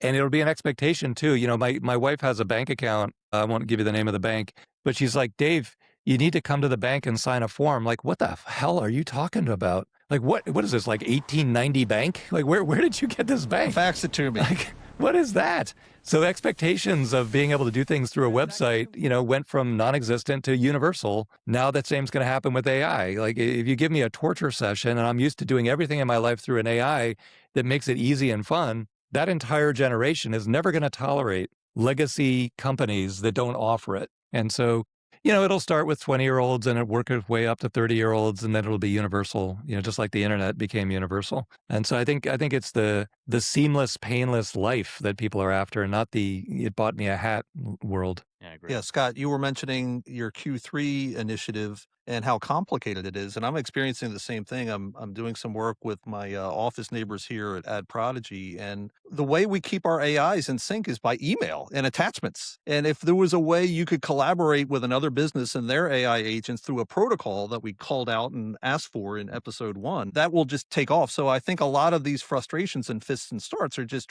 And it'll be an expectation too. My wife has a bank account. I won't give you the name of the bank, but she's like, Dave, you need to come to the bank and sign a form. Like, what the hell are you talking about? Like, what is this, like 1890 bank? Like, where did you get this bank? Fax it to me. Like, what is that? So expectations of being able to do things through a website, went from non-existent to universal. Now that same's going to happen with AI. Like, if you give me a torture session and I'm used to doing everything in my life through an AI that makes it easy and fun, that entire generation is never going to tolerate legacy companies that don't offer it. And so, it'll start with 20-year-olds and it'll work its way up to 30-year-olds, and then it'll be universal, just like the internet became universal. And so I think it's the seamless, painless life that people are after, and not the it bought me a hat world. Yeah, I agree. Yeah, Scott, you were mentioning your Q3 initiative and how complicated it is, and I'm experiencing the same thing. I'm doing some work with my office neighbors here at Ad Prodigy, and the way we keep our AIs in sync is by email and attachments. And if there was a way you could collaborate with another business and their AI agents through a protocol that we called out and asked for in episode 1, that will just take off. So I think a lot of these frustrations and fits and starts are just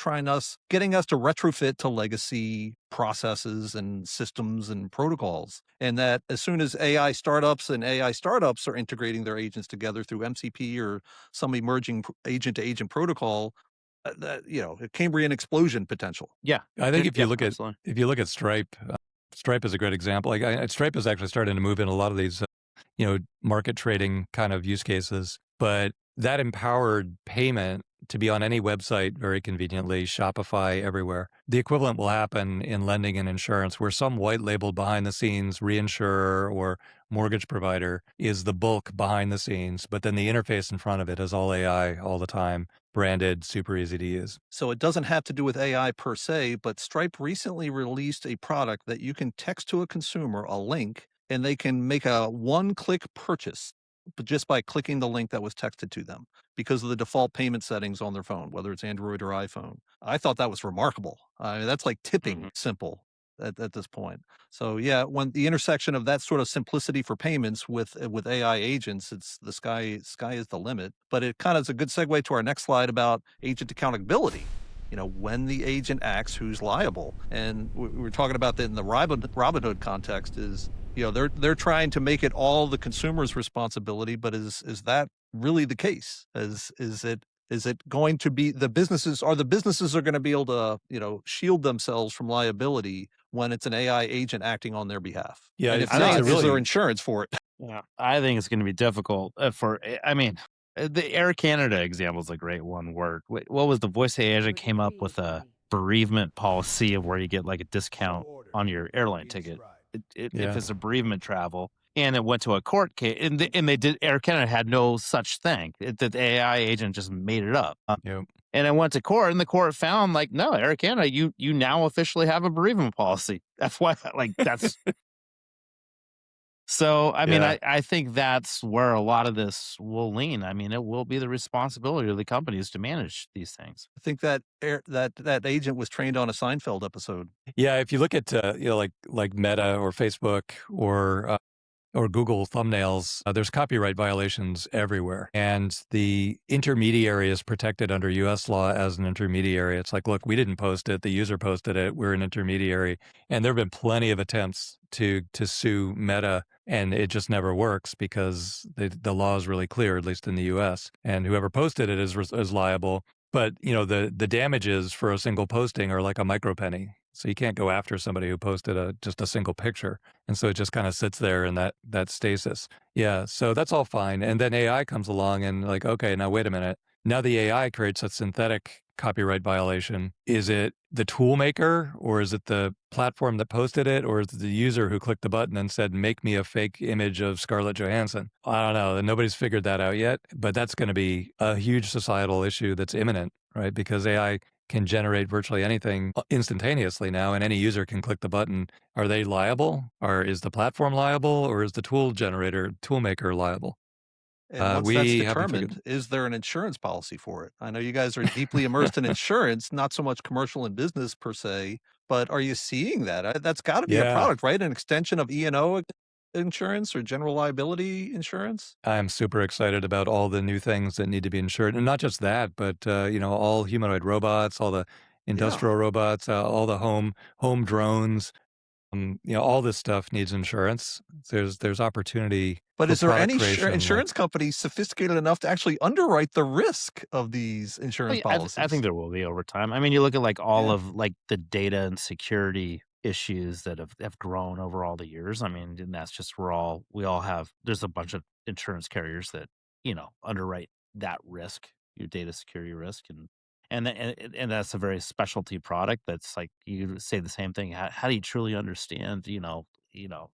getting us to retrofit to legacy processes and systems and protocols. And that as soon as AI startups are integrating their agents together through MCP or some emerging agent-to-agent protocol, a Cambrian explosion potential. Yeah, I think if you look absolutely. at Stripe, Stripe is a great example. Like Stripe is actually starting to move in a lot of these, market trading kind of use cases. But that empowered payment to be on any website very conveniently, Shopify, everywhere. The equivalent will happen in lending and insurance, where some white labeled behind the scenes reinsurer or mortgage provider is the bulk behind the scenes, but then the interface in front of it is all AI all the time, branded, super easy to use. So it doesn't have to do with AI per se, but Stripe recently released a product that you can text to a consumer a link, and they can make a one-click purchase but just by clicking the link that was texted to them because of the default payment settings on their phone, whether it's Android or iPhone. I thought that was remarkable. That's like tipping simple at this point. So yeah, when the intersection of that sort of simplicity for payments with AI agents, it's the sky is the limit. But it kind of is a good segue to our next slide about agent accountability. When the agent acts, who's liable? And we were talking about that in the Robinhood context is, they're trying to make it all the consumer's responsibility, but is that really the case? Is it going to be the businesses are going to be able to, shield themselves from liability when it's an AI agent acting on their behalf? Yeah, and if not, is there insurance for it? Yeah, I think it's going to be difficult the Air Canada example is a great one where, what was the voice AI agent came up with a bereavement policy of where you get like a discount on your airline ticket if it's a bereavement travel. And it went to a court case, and they did. Air Canada had no such thing. The AI agent just made it up. Yep. And it went to court, and the court found like, no, Air Canada, you now officially have a bereavement policy. That's why, that's. So, I think that's where a lot of this will lean. It will be the responsibility of the companies to manage these things. I think that that agent was trained on a Seinfeld episode. Yeah, if you look at like Meta or Facebook or Google thumbnails, there's copyright violations everywhere. And the intermediary is protected under US law as an intermediary. It's like, look, we didn't post it. The user posted it. We're an intermediary. And there have been plenty of attempts to sue Meta, and it just never works because the law is really clear, at least in the US. And whoever posted it is liable. But, the damages for a single posting are like a micropenny. So you can't go after somebody who posted just a single picture. And so it just kind of sits there in that stasis. Yeah, so that's all fine. And then AI comes along and like, okay, now wait a minute. Now the AI creates a synthetic copyright violation. Is it the tool maker, or is it the platform that posted it, or is it the user who clicked the button and said, make me a fake image of Scarlett Johansson? I don't know. Nobody's figured that out yet, but that's going to be a huge societal issue that's imminent, right? Because AI can generate virtually anything instantaneously now, and any user can click the button. Are they liable? Or is the platform liable? Or is the tool maker liable? And once that's determined, is there an insurance policy for it? I know you guys are deeply immersed in insurance, not so much commercial and business per se, but are you seeing that? That's got to be a product, right? An extension of E&O insurance or general liability insurance? I'm super excited about all the new things that need to be insured. And not just that, but, all humanoid robots, all the industrial robots, all the home drones. All this stuff needs insurance. There's opportunity But for is there product any creation. insurance company sophisticated enough to actually underwrite the risk of these insurance policies? I think there will be over time. I mean, you look at like all of like the data and security issues that have grown over all the years. I mean, and that's just we all have. There's a bunch of insurance carriers that underwrite that risk, your data security risk, and that's a very specialty product. That's like you say the same thing. How do you truly understand,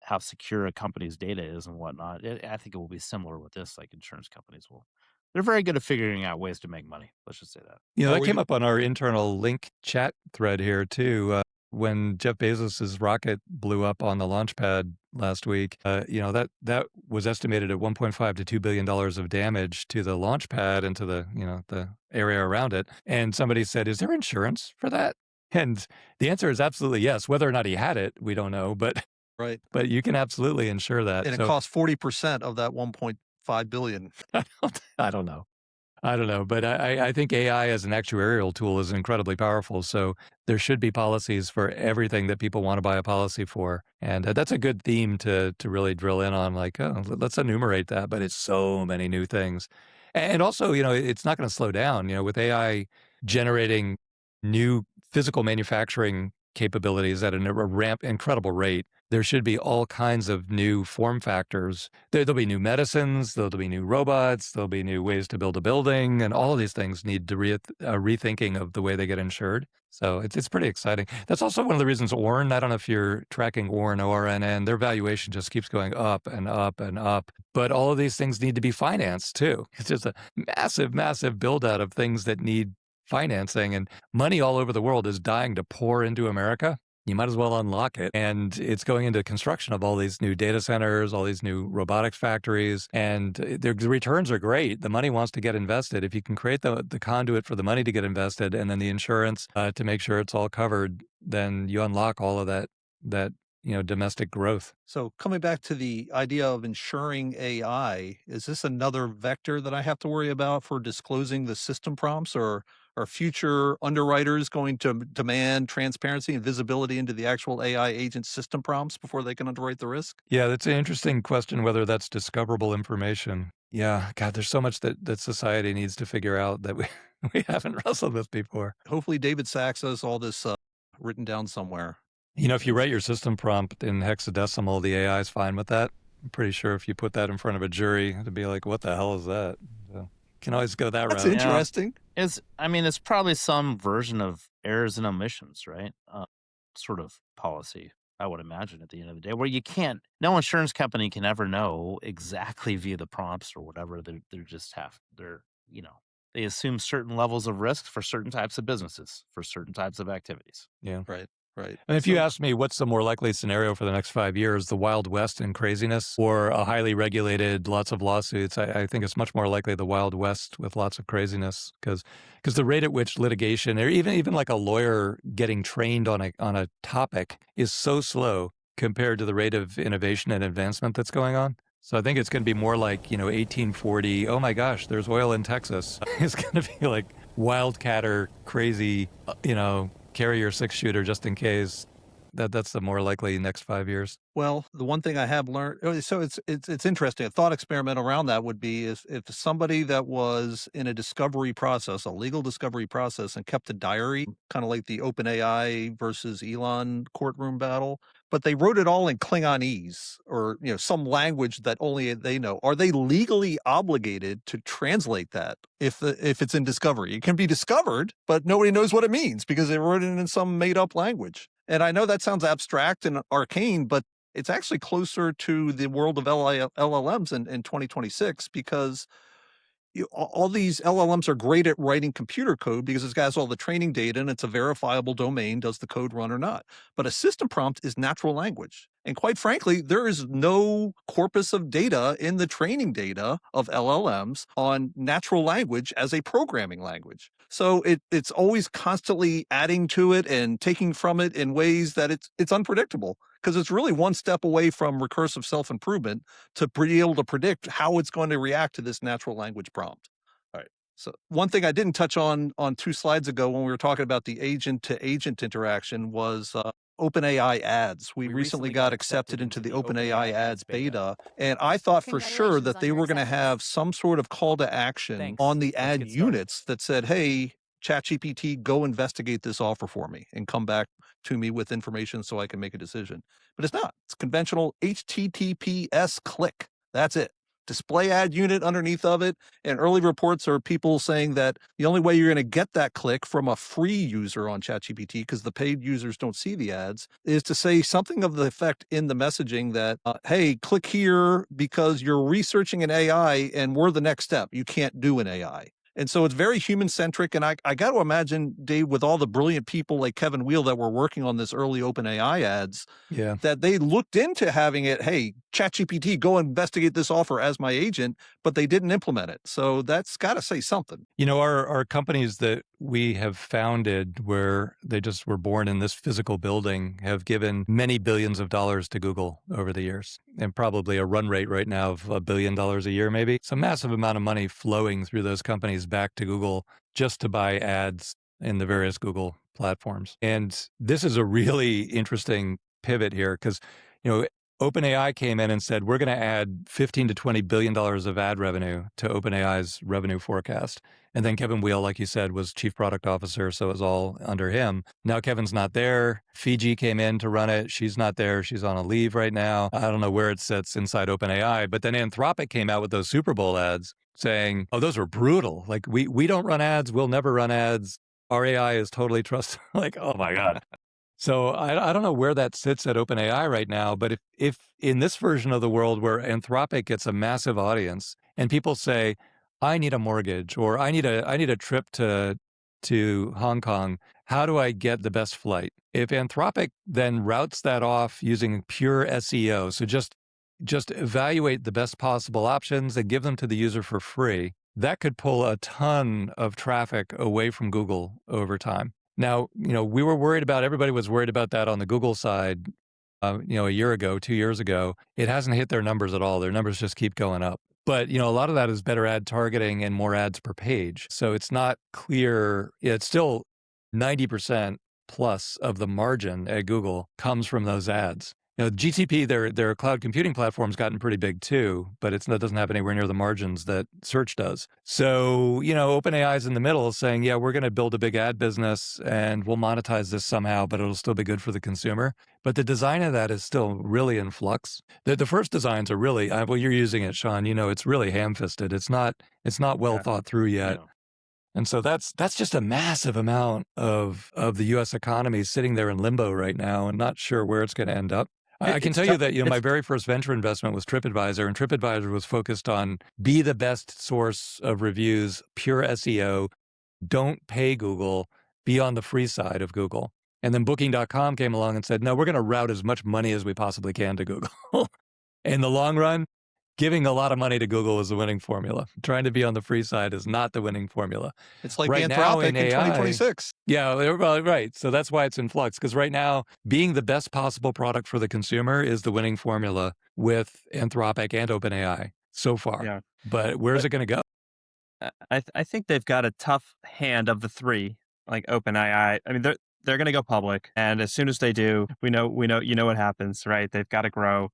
how secure a company's data is and whatnot? I think it will be similar with this. Like insurance companies will, they're very good at figuring out ways to make money. Let's just say that. That came up on our internal link chat thread here too. When Jeff Bezos's rocket blew up on the launch pad last week, that was estimated at $1.5 to $2 billion of damage to the launch pad and to the area around it. And somebody said, "Is there insurance for that?" And the answer is absolutely yes. Whether or not he had it, we don't know, but Right. but you can absolutely insure that. And it costs 40% of that 1.5 billion. I don't know. But I think AI as an actuarial tool is incredibly powerful. So there should be policies for everything that people want to buy a policy for. And that's a good theme to really drill in on, like, oh, let's enumerate that. But it's so many new things. And also, it's not going to slow down, with AI generating new physical manufacturing capabilities at an incredible rate. There should be all kinds of new form factors. There'll be new medicines, there'll be new robots, there'll be new ways to build a building, and all of these things need to rethinking of the way they get insured. So it's pretty exciting. That's also one of the reasons ORN, I don't know if you're tracking ORN, ORNN, their valuation just keeps going up and up and up. But all of these things need to be financed too. It's just a massive, massive build out of things that need financing, and money all over the world is dying to pour into America. You might as well unlock it. And it's going into construction of all these new data centers, all these new robotics factories, and the returns are great. The money wants to get invested. If you can create the conduit for the money to get invested and then the insurance to make sure it's all covered, then you unlock all of that domestic growth. So coming back to the idea of insuring AI, is this another vector that I have to worry about for disclosing the system prompts, or are future underwriters going to demand transparency and visibility into the actual AI agent system prompts before they can underwrite the risk? Yeah, that's an interesting question, whether that's discoverable information. Yeah, God, there's so much that society needs to figure out that we haven't wrestled with before. Hopefully David Sachs has all this written down somewhere. If you write your system prompt in hexadecimal, the AI is fine with that. I'm pretty sure if you put that in front of a jury, it'd be like, what the hell is that? So, can always go that That's route. interesting. It's probably some version of errors and omissions, right? Sort of policy, I would imagine, at the end of the day, where no insurance company can ever know exactly via the prompts or whatever. They assume certain levels of risk for certain types of businesses, for certain types of activities. Yeah. Right. And if you ask me what's the more likely scenario for the next 5 years, the Wild West and craziness, or a highly regulated, lots of lawsuits, I think it's much more likely the Wild West with lots of craziness, because the rate at which litigation, or even like a lawyer getting trained on a topic, is so slow compared to the rate of innovation and advancement that's going on. So I think it's going to be more like, 1840, oh my gosh, there's oil in Texas. It's going to be like wildcatter, crazy, carry your 6-shooter just in case. That's the more likely next 5 years. Well, the one thing I have learned, so it's interesting. A thought experiment around that would be if somebody that was in a discovery process, a legal discovery process, and kept a diary, kind of like the OpenAI versus Elon courtroom battle, but they wrote it all in Klingonese or some language that only they know. Are they legally obligated to translate that if it's in discovery? It can be discovered, but nobody knows what it means because they wrote it in some made up language. And I know that sounds abstract and arcane, but it's actually closer to the world of LLMs in 2026, because all these LLMs are great at writing computer code because it has all the training data and it's a verifiable domain. Does the code run or not? But a system prompt is natural language. And quite frankly, there is no corpus of data in the training data of LLMs on natural language as a programming language. So it's always constantly adding to it and taking from it in ways that it's unpredictable. because it's really one step away from recursive self-improvement to be able to predict how it's going to react to this natural language prompt. All right. So one thing I didn't touch on 2 slides ago when we were talking about the agent to agent interaction was OpenAI Ads. We recently got accepted into the OpenAI Ads beta, and I thought for sure that they were going to have some sort of call to action on the ad units that said, hey, ChatGPT, go investigate this offer for me and come back to me with information so I can make a decision. But it's not. It's conventional HTTPS click. That's it. Display ad unit underneath of it. And early reports are people saying that the only way you're going to get that click from a free user on ChatGPT, because the paid users don't see the ads, is to say something of the effect in the messaging that, hey, click here because you're researching an AI and we're the next step. You can't do an AI. And so it's very human-centric. And I got to imagine, Dave, with all the brilliant people like Kevin Wheel that were working on this early OpenAI ads, that they looked into having it, hey, ChatGPT, go investigate this offer as my agent, but they didn't implement it. So that's got to say something. You know, our companies that we have founded, where they just were born in this physical building, have given many billions of dollars to Google over the years, and probably a run rate right now of $1 billion a year, maybe. It's a massive amount of money flowing through those companies back to Google just to buy ads in the various Google platforms. And this is a really interesting pivot here because, you know, OpenAI came in and said, we're going to add $15 to $20 billion of ad revenue to OpenAI's revenue forecast. And then Kevin Wheel, like you said, was chief product officer, so it was all under him. Now Kevin's not there. Fiji came in to run it. She's not there. She's on a leave right now. I don't know where it sits inside OpenAI. But then Anthropic came out with those Super Bowl ads saying, oh, those were brutal. Like, we don't run ads. We'll never run ads. Our AI is totally trust. Like, oh my God. So I don't know where that sits at OpenAI right now, but if in this version of the world where Anthropic gets a massive audience and people say, I need a mortgage or I need a trip to Hong Kong, how do I get the best flight? If Anthropic then routes that off using pure SEO, so just evaluate the best possible options and give them to the user for free, that could pull a ton of traffic away from Google over time. Now, you know, everybody was worried about that on the Google side, a year ago, 2 years ago. It hasn't hit their numbers at all. Their numbers just keep going up. But, you know, a lot of that is better ad targeting and more ads per page. So it's not clear. It's still 90% plus of the margin at Google comes from those ads. You know, GCP, their cloud computing platform's gotten pretty big too, but it doesn't have anywhere near the margins that search does. So, you know, OpenAI's in the middle saying, yeah, we're going to build a big ad business and we'll monetize this somehow, but it'll still be good for the consumer. But the design of that is still really in flux. The first designs are really, well, you're using it, Sean, you know, it's really ham-fisted. It's not well thought through yet. Yeah. And so that's just a massive amount of the U.S. economy sitting there in limbo right now and not sure where it's going to end up. I can tell you that, you know, my very first venture investment was TripAdvisor, and TripAdvisor was focused on be the best source of reviews, pure SEO, don't pay Google, be on the free side of Google. And then Booking.com came along and said, no, we're going to route as much money as we possibly can to Google. In the long run, giving a lot of money to Google is the winning formula. Trying to be on the free side is not the winning formula. It's like right Anthropic in 2026. Yeah, well, right. So that's why it's in flux, because right now, being the best possible product for the consumer is the winning formula with Anthropic and OpenAI so far. Yeah. But where's it going to go? I think they've got a tough hand of the three, like OpenAI. I mean, they're going to go public, and as soon as they do, we know what happens, right? They've got to grow,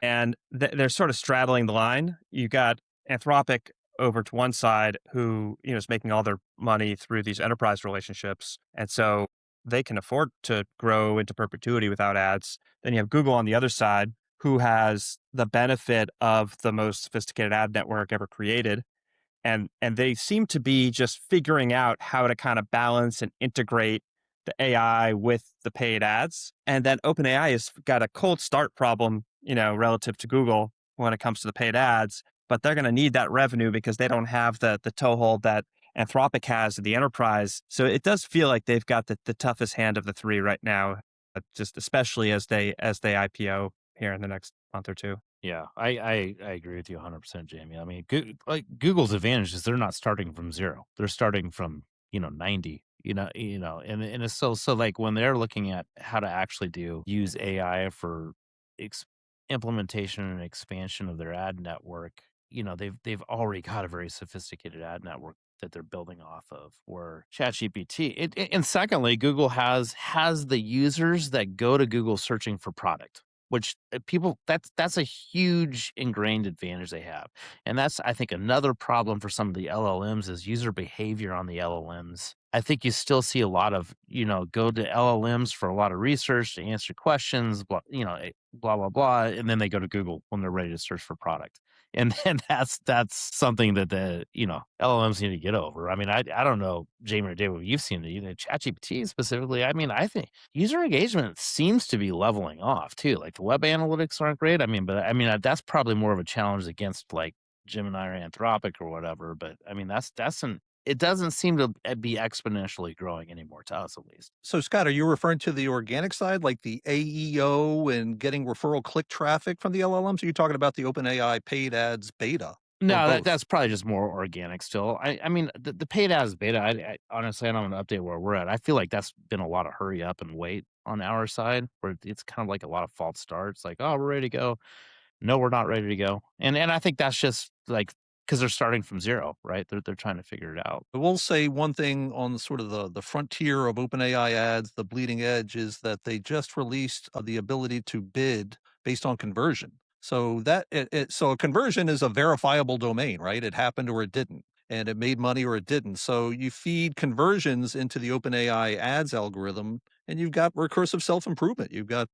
and they're sort of straddling the line. You got Anthropic over to one side, who is making all their money through these enterprise relationships, and so they can afford to grow into perpetuity without ads. Then you have Google on the other side, who has the benefit of the most sophisticated ad network ever created. And they seem to be just figuring out how to kind of balance and integrate the AI with the paid ads. And then OpenAI has got a cold start problem, relative to Google when it comes to the paid ads. But they're going to need that revenue because they don't have the toehold that Anthropic has in the enterprise. So it does feel like they've got the toughest hand of the three right now, just especially as they IPO here in the next month or two. Yeah, I agree with you 100%, Jayme. I mean, Google's advantage is they're not starting from zero. They're starting from, 90, and it's so like when they're looking at how to actually use AI for ex- implementation and expansion of their ad network, they've already got a very sophisticated ad network that they're building off of, where ChatGPT. And secondly, Google has the users that go to Google searching for product, which people that's a huge ingrained advantage they have. And that's, I think, another problem for some of the LLMs is user behavior on the LLMs. I think you still see a lot of, go to LLMs for a lot of research to answer questions, blah, blah, blah. And then they go to Google when they're ready to search for product. And then that's something that the, LLMs need to get over. I mean, I don't know, Jayme or David, you've seen it, ChatGPT specifically. I mean, I think user engagement seems to be leveling off too. Like the web analytics aren't great. I mean, that's probably more of a challenge against like Gemini or Anthropic or whatever. But I mean, it doesn't seem to be exponentially growing anymore to us, at least. So, Scott, are you referring to the organic side, like the AEO and getting referral click traffic from the LLMs? Or are you talking about the OpenAI paid ads beta? No, that's probably just more organic still. I mean, the paid ads beta, I honestly, I don't want to update where we're at. I feel like that's been a lot of hurry up and wait on our side, where it's kind of like a lot of false starts. Like, oh, we're ready to go. No, we're not ready to go. And I think that's just like because they're starting from zero, right? They're trying to figure it out. I will say one thing on sort of the frontier of OpenAI ads, the bleeding edge, is that they just released the ability to bid based on conversion. So so a conversion is a verifiable domain, right? It happened or it didn't, and it made money or it didn't. So you feed conversions into the OpenAI ads algorithm, and you've got recursive self-improvement. You've got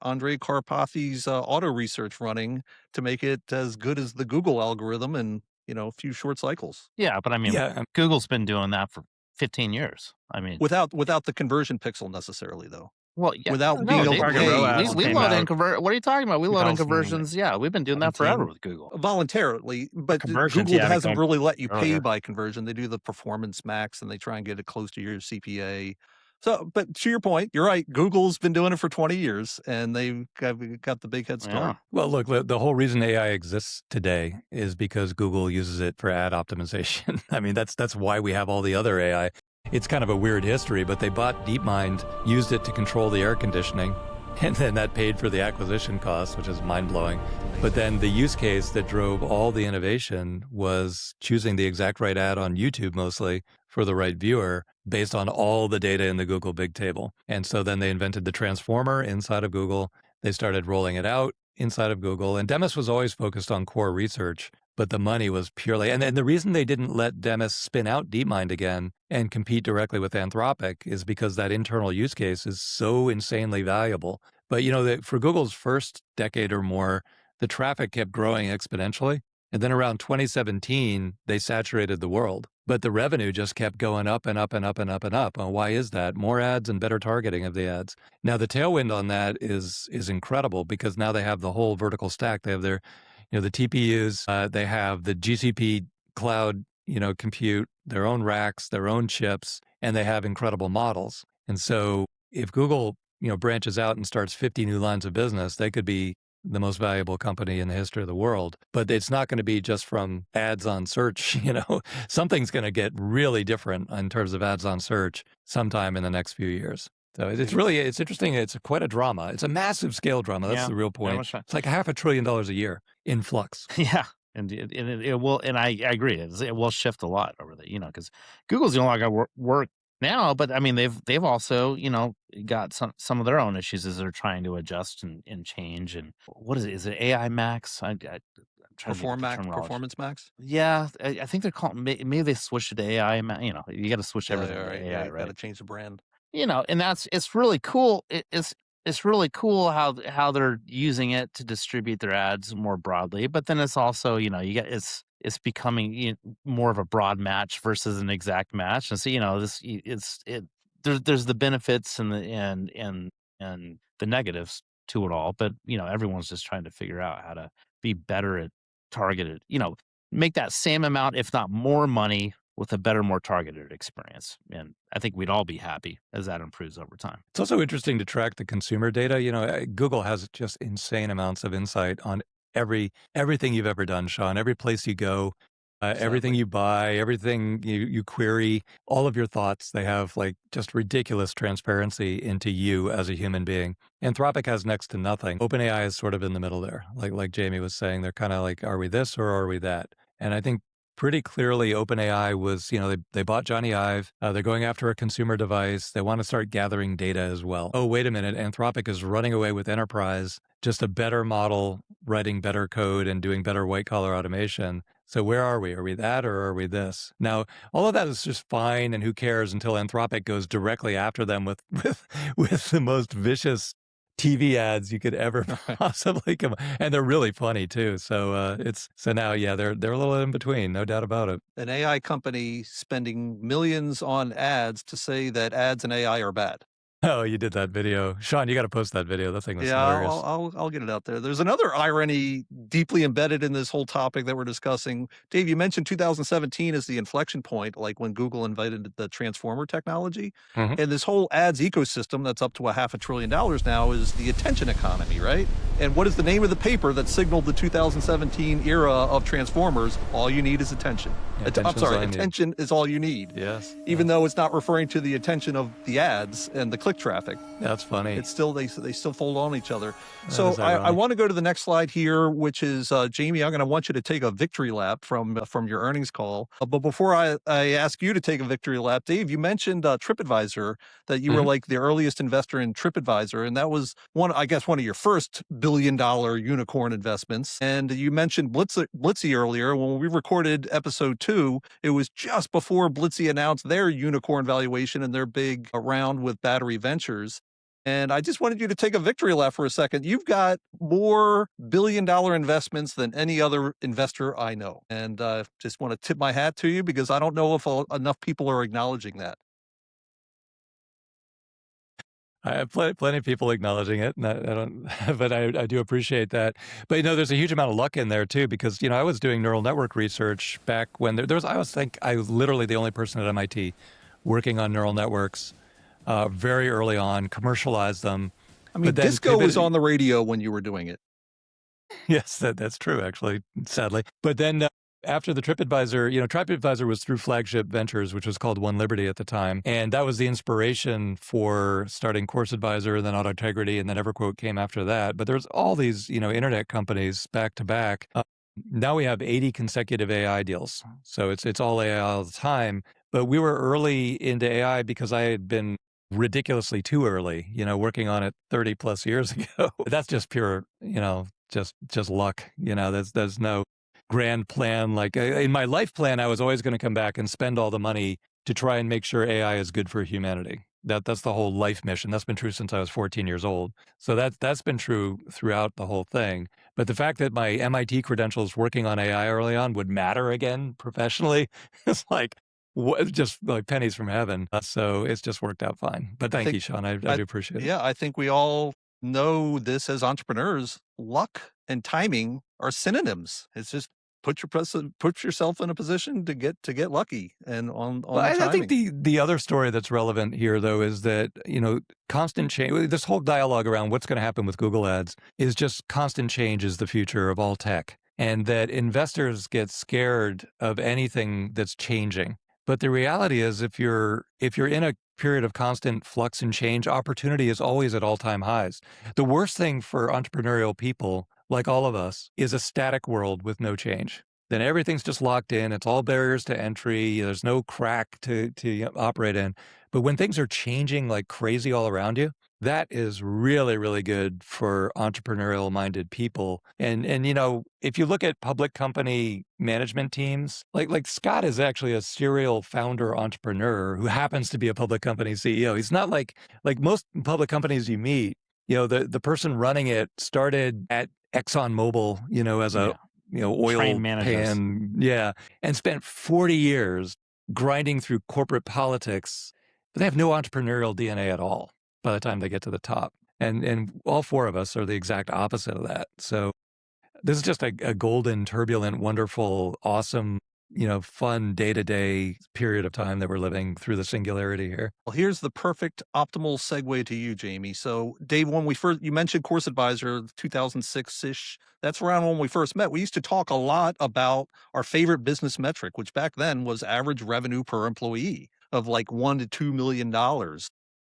Andre Karpathy's auto research running to make it as good as the Google algorithm in a few short cycles. Yeah, but I mean, Google's been doing that for 15 years. I mean, without the conversion pixel necessarily, though. Well, yeah, without no, being able to Target pay. ROAS we came load in out convert. What are you talking about? We load in 2000 conversions. Yeah, we've been doing that forever 17. with Google. Voluntarily, but Conversions, Google yeah, hasn't became really let you pay earlier. by conversion. They do the performance max and they try and get it close to your CPA. So, but to your point, you're right. Google's been doing it for 20 years and they've got the big head start. Yeah. Well, look, the whole reason AI exists today is because Google uses it for ad optimization. I mean, that's why we have all the other AI. It's kind of a weird history, but they bought DeepMind, used it to control the air conditioning, and then that paid for the acquisition cost, which is mind-blowing. But then the use case that drove all the innovation was choosing the exact right ad on YouTube mostly for the right viewer based on all the data in the Google Big Table. And so then they invented the transformer inside of Google. They started rolling it out inside of Google. And Demis was always focused on core research, but the money was purely, and the reason they didn't let Demis spin out DeepMind again and compete directly with Anthropic is because that internal use case is so insanely valuable. But for Google's first decade or more, the traffic kept growing exponentially. And then around 2017, they saturated the world. But the revenue just kept going up and up and up and up and up. Well, why is that? More ads and better targeting of the ads. Now, the tailwind on that is incredible because now they have the whole vertical stack. They have their, the TPUs, they have the GCP cloud, compute, their own racks, their own chips, and they have incredible models. And so if Google, branches out and starts 50 new lines of business, they could be the most valuable company in the history of the world. But it's not going to be just from ads on search. Something's going to get really different in terms of ads on search sometime in the next few years. So it's interesting. It's quite a drama. It's a massive scale drama. That's the real point. It's like $500 billion a year in flux. Yeah. And it will, and I agree. It will shift a lot over the, because Google's the only one got work now, but I mean, they've also, got some of their own issues as they're trying to adjust and change. And what is it? Is it AI Max? I'm trying Performance Max? Yeah, I think they're calling. Maybe they switched it to AI. You got to switch everything to AI, right? Got to change the brand. And it's really cool. It's really cool how they're using it to distribute their ads more broadly. But then it's also, it's becoming more of a broad match versus an exact match. And so, there's the benefits and the negatives to it all. But everyone's just trying to figure out how to be better at targeted. Make that same amount, if not more, money with a better, more targeted experience. And I think we'd all be happy as that improves over time. It's also interesting to track the consumer data. Google has just insane amounts of insight on everything you've ever done, Sean. Every place you go, Everything you buy, everything you query, all of your thoughts, they have like just ridiculous transparency into you as a human being. Anthropic has next to nothing. OpenAI is sort of in the middle there. Like Jayme was saying, they're kind of like, are we this or are we that? And I think pretty clearly OpenAI was, they bought Johnny Ive. They're going after a consumer device. They want to start gathering data as well. Oh, wait a minute. Anthropic is running away with enterprise, just a better model, writing better code and doing better white collar automation. So where are we? Are we that or are we this? Now, all of that is just fine and who cares until Anthropic goes directly after them with the most vicious TV ads you could ever possibly come. And they're really funny too. So now, yeah, they're a little in between, no doubt about it. An AI company spending millions on ads to say that ads and AI are bad. Oh, you did that video. Sean, you got to post that video. That thing was hilarious. I'll get it out there. There's another irony deeply embedded in this whole topic that we're discussing. Dave, you mentioned 2017 as the inflection point, like when Google invented the transformer technology. Mhm. And this whole ads ecosystem that's up to $500 billion now is the attention economy, right? And what is the name of the paper that signaled the 2017 era of transformers? All you need is attention. Attention is all you need. Yes. Even though it's not referring to the attention of the ads and the click traffic. That's funny. It's still, they still fold on each other. That So is I ironic. want to go to the next slide here, which is, Jayme, I'm going to want you to take a victory lap from your earnings call. But before I ask you to take a victory lap, Dave, you mentioned TripAdvisor, that you were like the earliest investor in TripAdvisor. And that was one of your first billion-dollar unicorn investments. And you mentioned Blitzy earlier. When we recorded episode 2, it was just before Blitzy announced their unicorn valuation and their big round with Battery Ventures. And I just wanted you to take a victory lap for a second. You've got more billion-dollar investments than any other investor I know. And just want to tip my hat to you because I don't know if enough people are acknowledging that. I have plenty of people acknowledging it, and I don't, but I do appreciate that. But there's a huge amount of luck in there too, because I was doing neural network research back when there was. I was literally the only person at MIT working on neural networks very early on, commercialized them. I mean, disco was on the radio when you were doing it. Yes, that's true, actually, sadly. But then after the TripAdvisor, TripAdvisor was through Flagship Ventures, which was called One Liberty at the time. And that was the inspiration for starting Course Advisor, then Auto Integrity, and then EverQuote came after that. But there's all these, internet companies back to back. Now we have 80 consecutive AI deals. So it's all AI all the time. But we were early into AI because I had been ridiculously too early, working on it 30 plus years ago. That's just pure, just luck. There's no grand plan. Like in my life plan, I was always going to come back and spend all the money to try and make sure AI is good for humanity. That's the whole life mission. That's been true since I was 14 years old. So that's been true throughout the whole thing. But the fact that my MIT credentials working on AI early on would matter again professionally, it's just like pennies from heaven. So it's just worked out fine. But thank you, Sean. I do appreciate it. Yeah, I think we all know this as entrepreneurs. Luck and timing are synonyms. It's just put yourself in a position to get lucky and on the timing. I think the other story that's relevant here, though, is that, constant change, this whole dialogue around what's going to happen with Google Ads is just constant change is the future of all tech. And that investors get scared of anything that's changing. But the reality is if you're in a period of constant flux and change, opportunity is always at all-time highs. The worst thing for entrepreneurial people, like all of us, is a static world with no change. Then everything's just locked in. It's all barriers to entry. There's no crack to operate in. But when things are changing like crazy all around you, that is really, really good for entrepreneurial-minded people. And if you look at public company management teams, like Scott is actually a serial founder entrepreneur who happens to be a public company CEO. He's not like most public companies you meet. The person running it started at ExxonMobil, as a oil Train managers. pan, and spent 40 years grinding through corporate politics, but they have no entrepreneurial DNA at all by the time they get to the top. And all four of us are the exact opposite of that. So this is just a golden, turbulent, wonderful, awesome fun day-to-day period of time that we're living through the singularity here. Well, here's the perfect optimal segue to you, Jayme. So, Dave, when you mentioned Course Advisor 2006-ish, that's around when we first met. We used to talk a lot about our favorite business metric, which back then was average revenue per employee of like $1 to $2 million.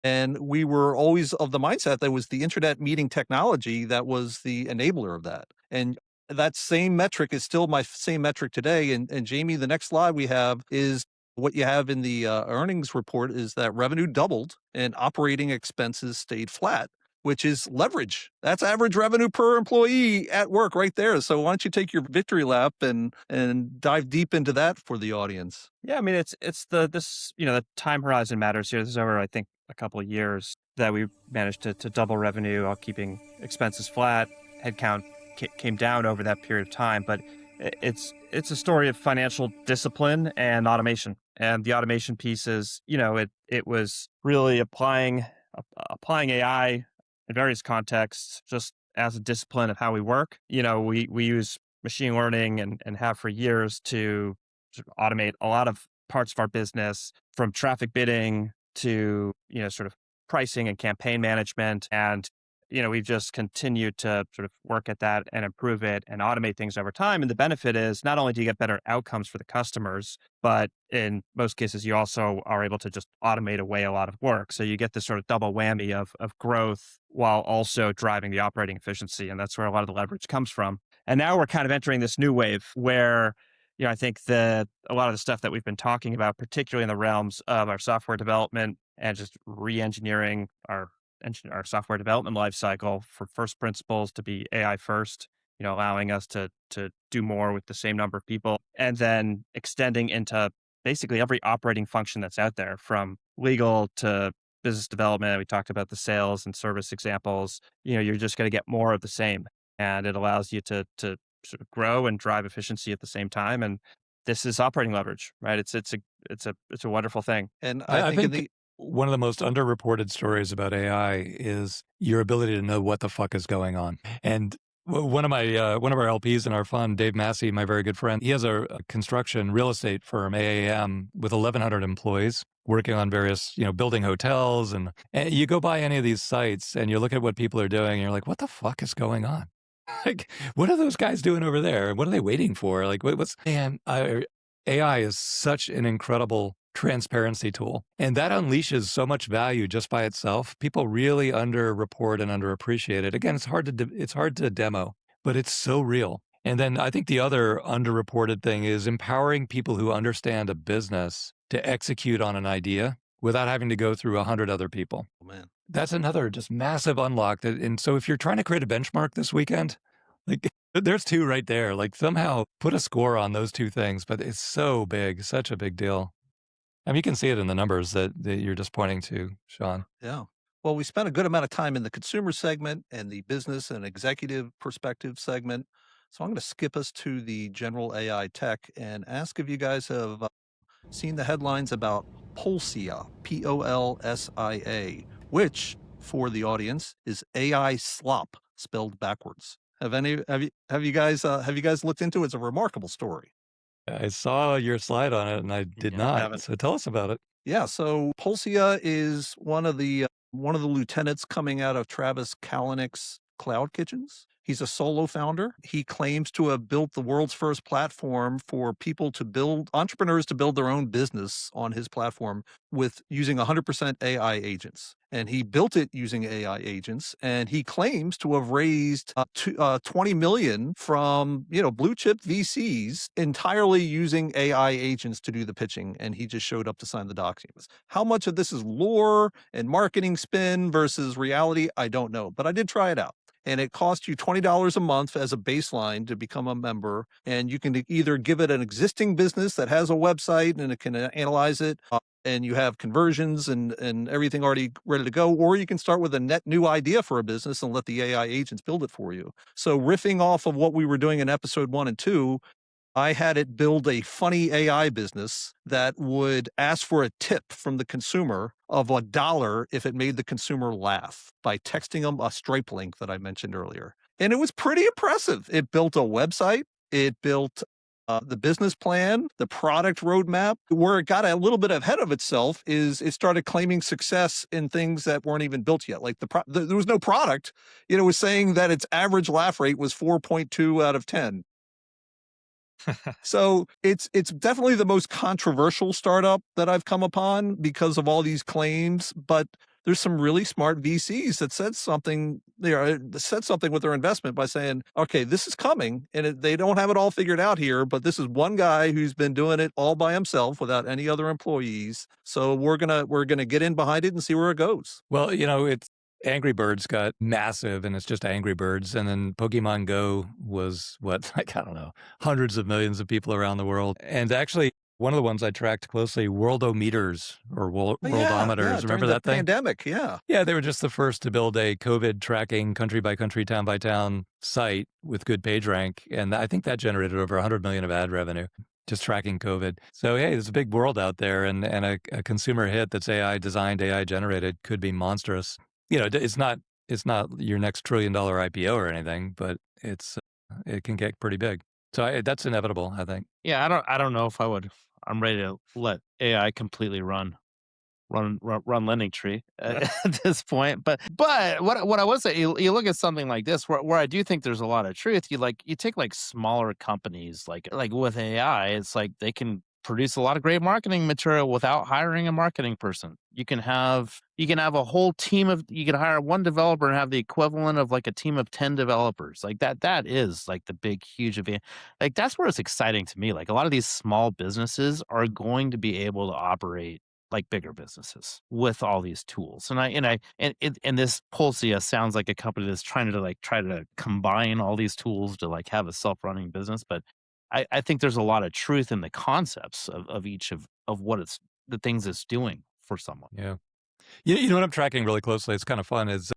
And we were always of the mindset that was the internet meeting technology that was the enabler of that. And that same metric is still my same metric today. And Jayme, the next slide we have is what you have in the earnings report is that revenue doubled and operating expenses stayed flat, which is leverage. That's average revenue per employee at work right there. So why don't you take your victory lap and dive deep into that for the audience? Yeah, I mean, the time horizon matters here. This is over, I think, a couple of years that we managed to double revenue while keeping expenses flat. Headcount came down over that period of time, but it's a story of financial discipline and automation. And the automation piece is, it was really applying AI in various contexts, just as a discipline of how we work. We use machine learning and have for years to sort of automate a lot of parts of our business, from traffic bidding to, sort of pricing and campaign management. And, we've just continued to sort of work at that and improve it and automate things over time. And the benefit is not only do you get better outcomes for the customers, but in most cases, you also are able to just automate away a lot of work. So you get this sort of double whammy of growth while also driving the operating efficiency. And that's where a lot of the leverage comes from. And now we're kind of entering this new wave where, I think a lot of the stuff that we've been talking about, particularly in the realms of our software development and just re-engineering our software development lifecycle for first principles to be AI first, allowing us to do more with the same number of people, and then extending into basically every operating function that's out there, from legal to business development. We talked about the sales and service examples. You're just going to get more of the same, and it allows you to sort of grow and drive efficiency at the same time. And this is operating leverage, right? It's a wonderful thing. And I think one of the most underreported stories about AI is your ability to know what the fuck is going on. And one of our LPs in our fund, Dave Massey, my very good friend, he has a construction real estate firm, AAM, with 1,100 employees working on various, building hotels. And you go by any of these sites and you look at what people are doing and you're like, what the fuck is going on? Like, what are those guys doing over there? What are they waiting for? Like, AI is such an incredible transparency tool. And that unleashes so much value just by itself. People really underreport and underappreciate it. Again, it's hard to demo, but it's so real. And then I think the other underreported thing is empowering people who understand a business to execute on an idea without having to go through 100 other people. Oh, man. That's another just massive unlock. And so if you're trying to create a benchmark this weekend, like there's two right there. Like somehow put a score on those two things, but it's so big, such a big deal. I mean, you can see it in the numbers that you're just pointing to, Sean. Yeah. Well, we spent a good amount of time in the consumer segment and the business and executive perspective segment. So I'm going to skip us to the general AI tech and ask if you guys have seen the headlines about Polsia, Polsia, which for the audience is AI slop spelled backwards. Have you guys looked into it? It's a remarkable story. I saw your slide on it and I did not. So tell us about it. Yeah. So Polsia is one of the lieutenants coming out of Travis Kalanick's Cloud Kitchens. He's a solo founder. He claims to have built the world's first platform for entrepreneurs to build their own business on his platform with using 100% AI agents. And he built it using AI agents. And he claims to have raised $20 million from, blue chip VCs entirely using AI agents to do the pitching. And he just showed up to sign the documents. How much of this is lore and marketing spin versus reality? I don't know, but I did try it out. And it costs you $20 a month as a baseline to become a member. And you can either give it an existing business that has a website and it can analyze it, and you have conversions and everything already ready to go, or you can start with a net new idea for a business and let the AI agents build it for you. So riffing off of what we were doing in episode 1 and 2, I had it build a funny AI business that would ask for a tip from the consumer of $1 if it made the consumer laugh by texting them a Stripe link that I mentioned earlier. And it was pretty impressive. It built a website. It built The business plan, the product roadmap. Where it got a little bit ahead of itself is it started claiming success in things that weren't even built yet. Like there was no product. It was saying that its average laugh rate was 4.2 out of 10. So it's definitely the most controversial startup that I've come upon because of all these claims. But there's some really smart VCs that said something. Said something with their investment by saying, "Okay, this is coming, and they don't have it all figured out here, but this is one guy who's been doing it all by himself without any other employees. So we're gonna get in behind it and see where it goes." Well, it's Angry Birds got massive, and it's just Angry Birds. And then Pokemon Go was what, like, I don't know, hundreds of millions of people around the world. And actually, one of the ones I tracked closely, Worldometers or Worldometers. Remember that thing? Pandemic, yeah. Yeah, they were just the first to build a COVID tracking country by country, town by town site with good page rank. And I think that generated over 100 million of ad revenue, just tracking COVID. So, hey, there's a big world out there, and a consumer hit that's AI designed, AI generated could be monstrous. It's not your next $1 trillion IPO or anything, but it can get pretty big. So that's inevitable, I think. Yeah, I don't know if I would. I'm ready to let AI completely run LendingTree at this point. But what I would say, you look at something like this, where I do think there's a lot of truth. You take like smaller companies, like with AI, it's like they can produce a lot of great marketing material without hiring a marketing person. You can have a whole team you can hire one developer and have the equivalent of like a team of 10 developers. Like that is like the big, huge event. Like that's where it's exciting to me. Like a lot of these small businesses are going to be able to operate like bigger businesses with all these tools. And this Polsia sounds like a company that's trying to combine all these tools to like have a self-running business. But I think there's a lot of truth in the concepts of each of what the things it's doing for someone. Yeah. You know what I'm tracking really closely? It's kind of fun. Is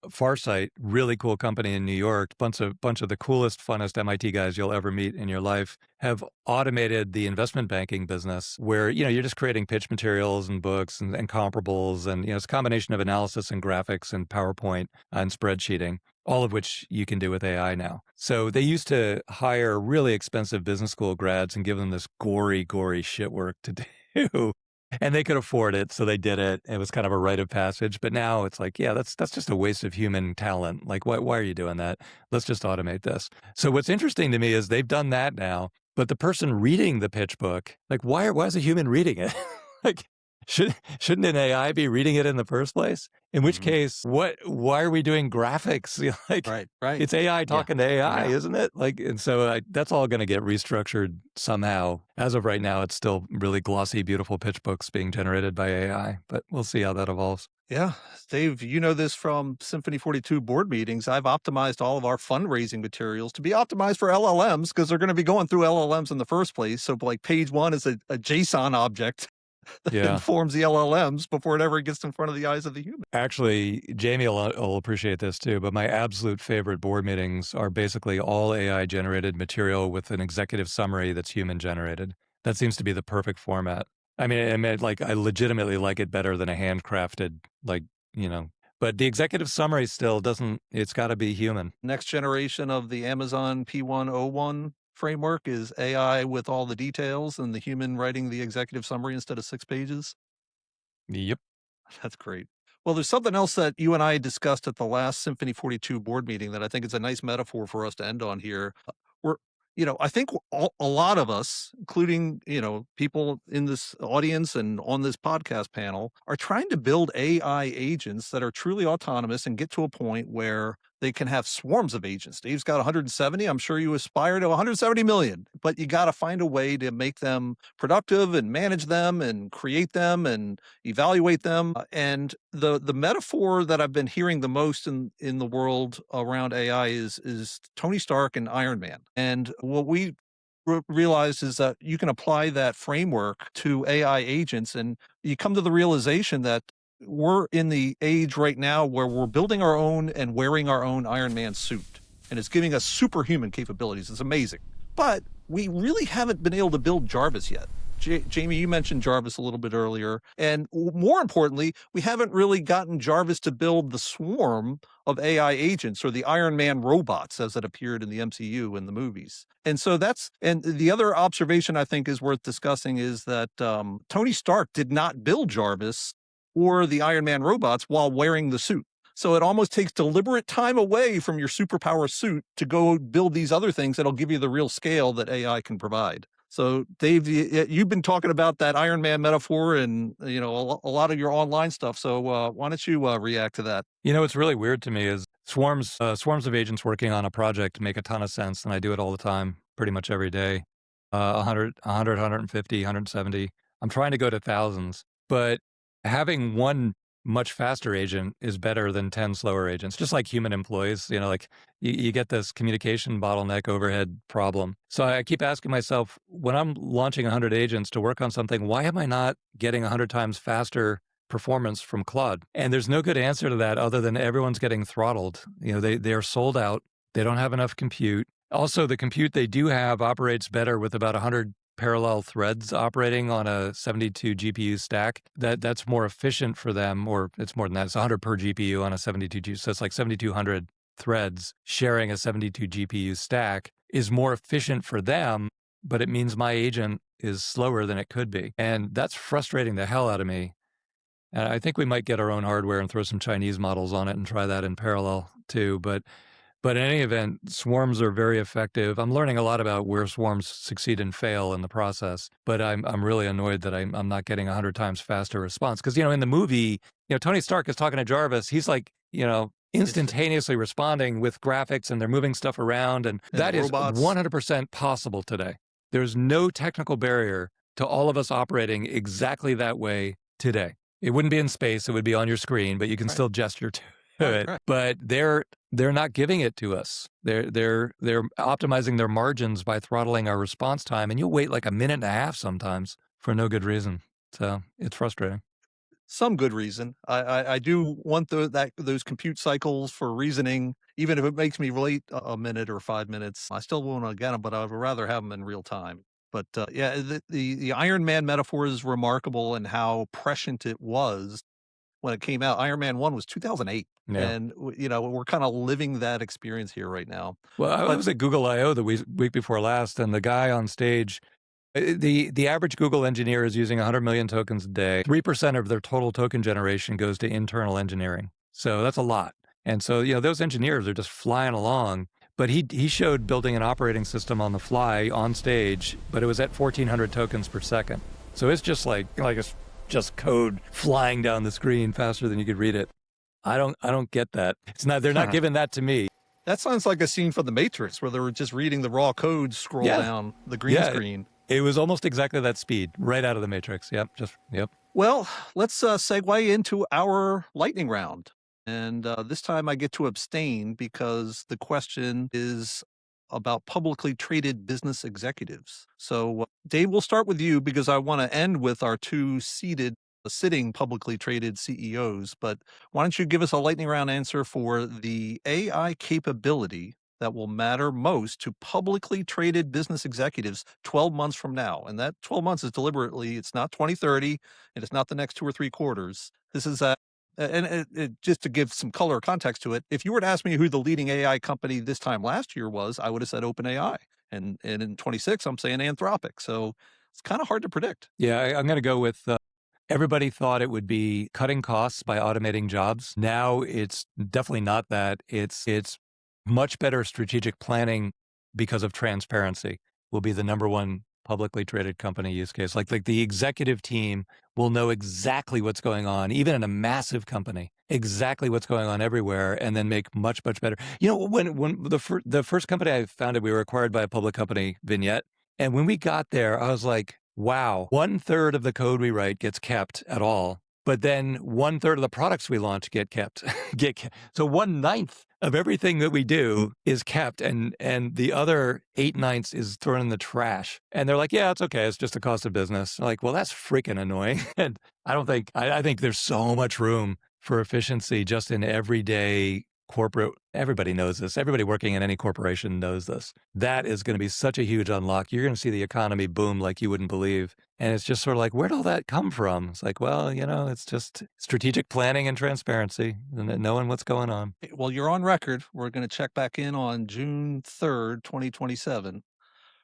Farsight, really cool company in New York. Bunch of the coolest, funnest MIT guys you'll ever meet in your life have automated the investment banking business, where you're just creating pitch materials and books and comparables, and it's a combination of analysis and graphics and PowerPoint and spreadsheeting, all of which you can do with AI now. So they used to hire really expensive business school grads and give them this gory shit work to do. And they could afford it, so they did it. It was kind of a rite of passage. But now it's like, yeah, that's just a waste of human talent. Like, why are you doing that? Let's just automate this. So what's interesting to me is they've done that now, but the person reading the pitch book, like, why is a human reading it? Like, shouldn't an AI be reading it in the first place? In which case, why are we doing graphics? Like, right. It's AI talking to AI, isn't it? Like, and so that's all going to get restructured somehow. As of right now, it's still really glossy, beautiful pitch books being generated by AI, but we'll see how that evolves. Yeah. Dave, you know this from Symphony 42 board meetings. I've optimized all of our fundraising materials to be optimized for LLMs because they're going to be going through LLMs in the first place. So like page one is a JSON object that informs the LLMs before it ever gets in front of the eyes of the human. Actually, Jayme will appreciate this too, but my absolute favorite board meetings are basically all AI-generated material with an executive summary that's human-generated. That seems to be the perfect format. I mean, I legitimately like it better than a handcrafted, but the executive summary still doesn't, it's got to be human. Next generation of the Amazon P101 framework is AI with all the details and the human writing the executive summary instead of 6 pages. Yep. That's great. Well, there's something else that you and I discussed at the last Symphony 42 board meeting that I think is a nice metaphor for us to end on here. I think a lot of us, including, people in this audience and on this podcast panel, are trying to build AI agents that are truly autonomous and get to a point where they can have swarms of agents. Dave's got 170. I'm sure you aspire to 170 million, but you got to find a way to make them productive and manage them and create them and evaluate them. And the metaphor that I've been hearing the most in the world around AI is Tony Stark and Iron Man. And what we realized is that you can apply that framework to AI agents, and you come to the realization that we're in the age right now where we're building our own and wearing our own Iron Man suit, and it's giving us superhuman capabilities. It's amazing. But we really haven't been able to build Jarvis yet. Jayme, you mentioned Jarvis a little bit earlier. And more importantly, we haven't really gotten Jarvis to build the swarm of AI agents or the Iron Man robots as it appeared in the MCU in the movies. And so and the other observation I think is worth discussing is that Tony Stark did not build Jarvis or the Iron Man robots while wearing the suit. So it almost takes deliberate time away from your superpower suit to go build these other things that'll give you the real scale that AI can provide. So Dave, you've been talking about that Iron Man metaphor and, a lot of your online stuff. So why don't you react to that? What's really weird to me is swarms of agents working on a project make a ton of sense. And I do it all the time, pretty much every day. 100, 150, 170. I'm trying to go to thousands, but having one much faster agent is better than 10 slower agents, just like human employees. You get this communication bottleneck overhead problem. So I keep asking myself, when I'm launching 100 agents to work on something, why am I not getting 100 times faster performance from Claude? And there's no good answer to that other than everyone's getting throttled. They're sold out. They don't have enough compute. Also, the compute they do have operates better with about 100 parallel threads operating on a 72 GPU stack. That's more efficient for them, or it's more than that. It's 100 per GPU on a 72 GPU. So it's like 7,200 threads sharing a 72 GPU stack is more efficient for them, but it means my agent is slower than it could be. And that's frustrating the hell out of me. And I think we might get our own hardware and throw some Chinese models on it and try that in parallel too. But in any event, swarms are very effective. I'm learning a lot about where swarms succeed and fail in the process, but I'm really annoyed that I'm not getting 100 times faster response. Because, in the movie, Tony Stark is talking to Jarvis. He's like, instantaneously responding with graphics, and they're moving stuff around. And that is 100% possible today. There's no technical barrier to all of us operating exactly that way today. It wouldn't be in space. It would be on your screen, but you can still gesture to it. Right. But they're not giving it to us. They're optimizing their margins by throttling our response time, and you'll wait like a minute and a half sometimes for no good reason. So it's frustrating. Some good reason. I do want those compute cycles for reasoning, even if it makes me wait a minute or 5 minutes. I still want to get them, but I would rather have them in real time. But the Iron Man metaphor is remarkable and how prescient it was when it came out. Iron Man 1 was 2008. Yeah. And, we're kind of living that experience here right now. Well, I was at Google I/O the week before last, and the guy on stage, the average Google engineer is using 100 million tokens a day. 3% of their total token generation goes to internal engineering. So that's a lot. And so, those engineers are just flying along. But he showed building an operating system on the fly on stage, but it was at 1,400 tokens per second. So it's just like it's just code flying down the screen faster than you could read it. I don't get that. They're not giving that to me. That sounds like a scene from The Matrix where they were just reading the raw code scroll down the green screen. It was almost exactly that speed, right out of The Matrix. Yep. Well, let's segue into our lightning round. And this time I get to abstain because the question is about publicly traded business executives. So Dave, we'll start with you because I want to end with our two sitting publicly traded CEOs. But why don't you give us a lightning round answer for the AI capability that will matter most to publicly traded business executives 12 months from now? And that 12 months is deliberately, it's not 2030, and it's not the next 2 or 3 quarters. This is just to give some color or context to it, if you were to ask me who the leading AI company this time last year was, I would have said OpenAI. And in 26, I'm saying Anthropic. So it's kind of hard to predict. Yeah, I'm going to go with everybody thought it would be cutting costs by automating jobs. Now it's definitely not that. It's much better strategic planning because of transparency will be the number one publicly traded company use case. Like the executive team will know exactly what's going on, even in a massive company, exactly what's going on everywhere, and then make much, much better. When the first company I founded, we were acquired by a public company, Vignette. And when we got there, I was like, wow, 1/3 of the code we write gets kept at all. But then 1/3 of the products we launch get kept. So 1/9 of everything that we do is kept, and the other 8/9 is thrown in the trash. And they're like, yeah, it's okay. It's just the cost of business. I'm like, well, that's freaking annoying. And I think there's so much room for efficiency just in everyday corporate, everybody knows this. Everybody working in any corporation knows this. That is going to be such a huge unlock. You're going to see the economy boom like you wouldn't believe. And it's just sort of like, where'd all that come from? It's like, well, it's just strategic planning and transparency and knowing what's going on. Well, you're on record. We're going to check back in on June 3rd, 2027.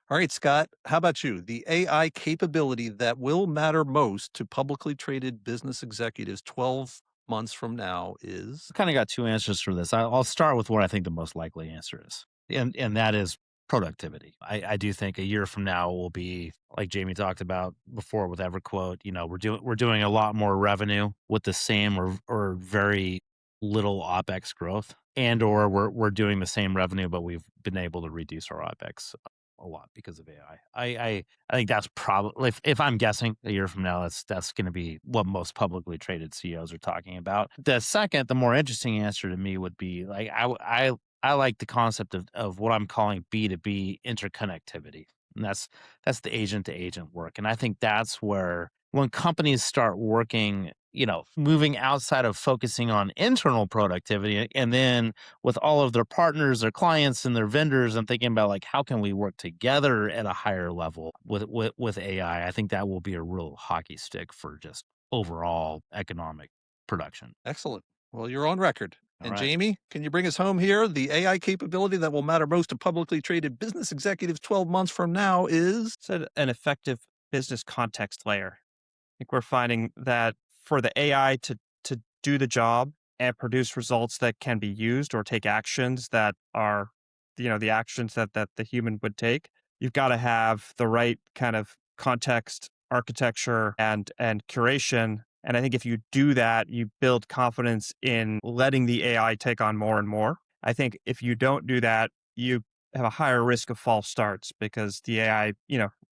All right, Scott, how about you? The AI capability that will matter most to publicly traded business executives 12 months from now is? I kind of got two answers for this. I'll start with what I think the most likely answer is, and that is productivity. I do think a year from now will be, like Jayme talked about before with EverQuote. We're doing a lot more revenue with the same or very little OpEx growth, or we're doing the same revenue, but we've been able to reduce our OpEx a lot because of AI. I think that's probably, if I'm guessing a year from now, that's going to be what most publicly traded CEOs are talking about. The second, the more interesting answer to me would be like, I like the concept of what I'm calling B2B interconnectivity. And that's the agent to agent work. And I think that's where when companies start working, moving outside of focusing on internal productivity and then with all of their partners, their clients and their vendors and thinking about like, how can we work together at a higher level with AI? I think that will be a real hockey stick for just overall economic production. Excellent. Well, you're on record. All And right. Jayme, can you bring us home here? The AI capability that will matter most to publicly traded business executives 12 months from now is? So an effective business context layer. I think we're finding that for the AI to do the job and produce results that can be used or take actions that are, the actions that the human would take, you've got to have the right kind of context, architecture, and curation. And I think if you do that, you build confidence in letting the AI take on more and more. I think if you don't do that, you have a higher risk of false starts because the AI,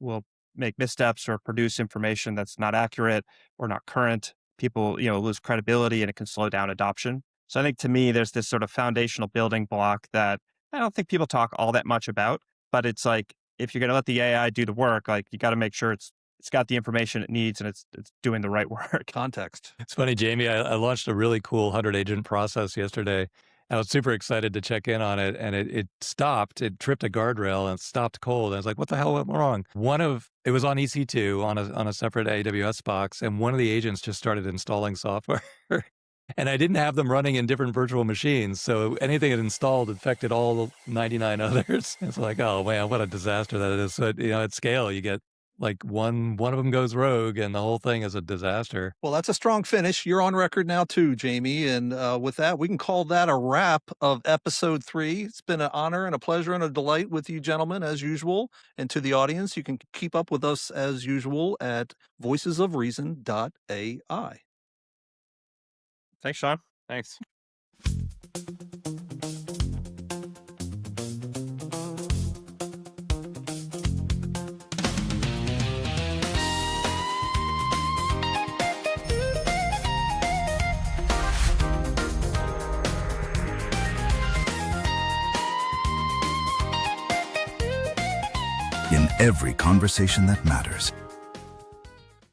will make missteps or produce information that's not accurate or not current. People, lose credibility and it can slow down adoption. So I think to me, there's this sort of foundational building block that I don't think people talk all that much about, but it's like, if you're going to let the AI do the work, like you got to make sure it's got the information it needs and it's doing the right work. Context. It's funny, Jayme, I launched a really cool 100-agent process yesterday. I was super excited to check in on it, and it stopped. It tripped a guardrail and stopped cold. I was like, what the hell went wrong? It was on EC2 on a separate AWS box, and one of the agents just started installing software. And I didn't have them running in different virtual machines, so anything it installed infected all 99 others. It's like, oh man, what a disaster that is. So, at scale, you get like one of them goes rogue and the whole thing is a disaster. Well, that's a strong finish. You're on record now too, Jayme. And with that, we can call that a wrap of episode 3. It's been an honor and a pleasure and a delight with you gentlemen as usual. And to the audience, you can keep up with us as usual at voicesofreason.ai. Thanks, Sean. Thanks. In every conversation that matters,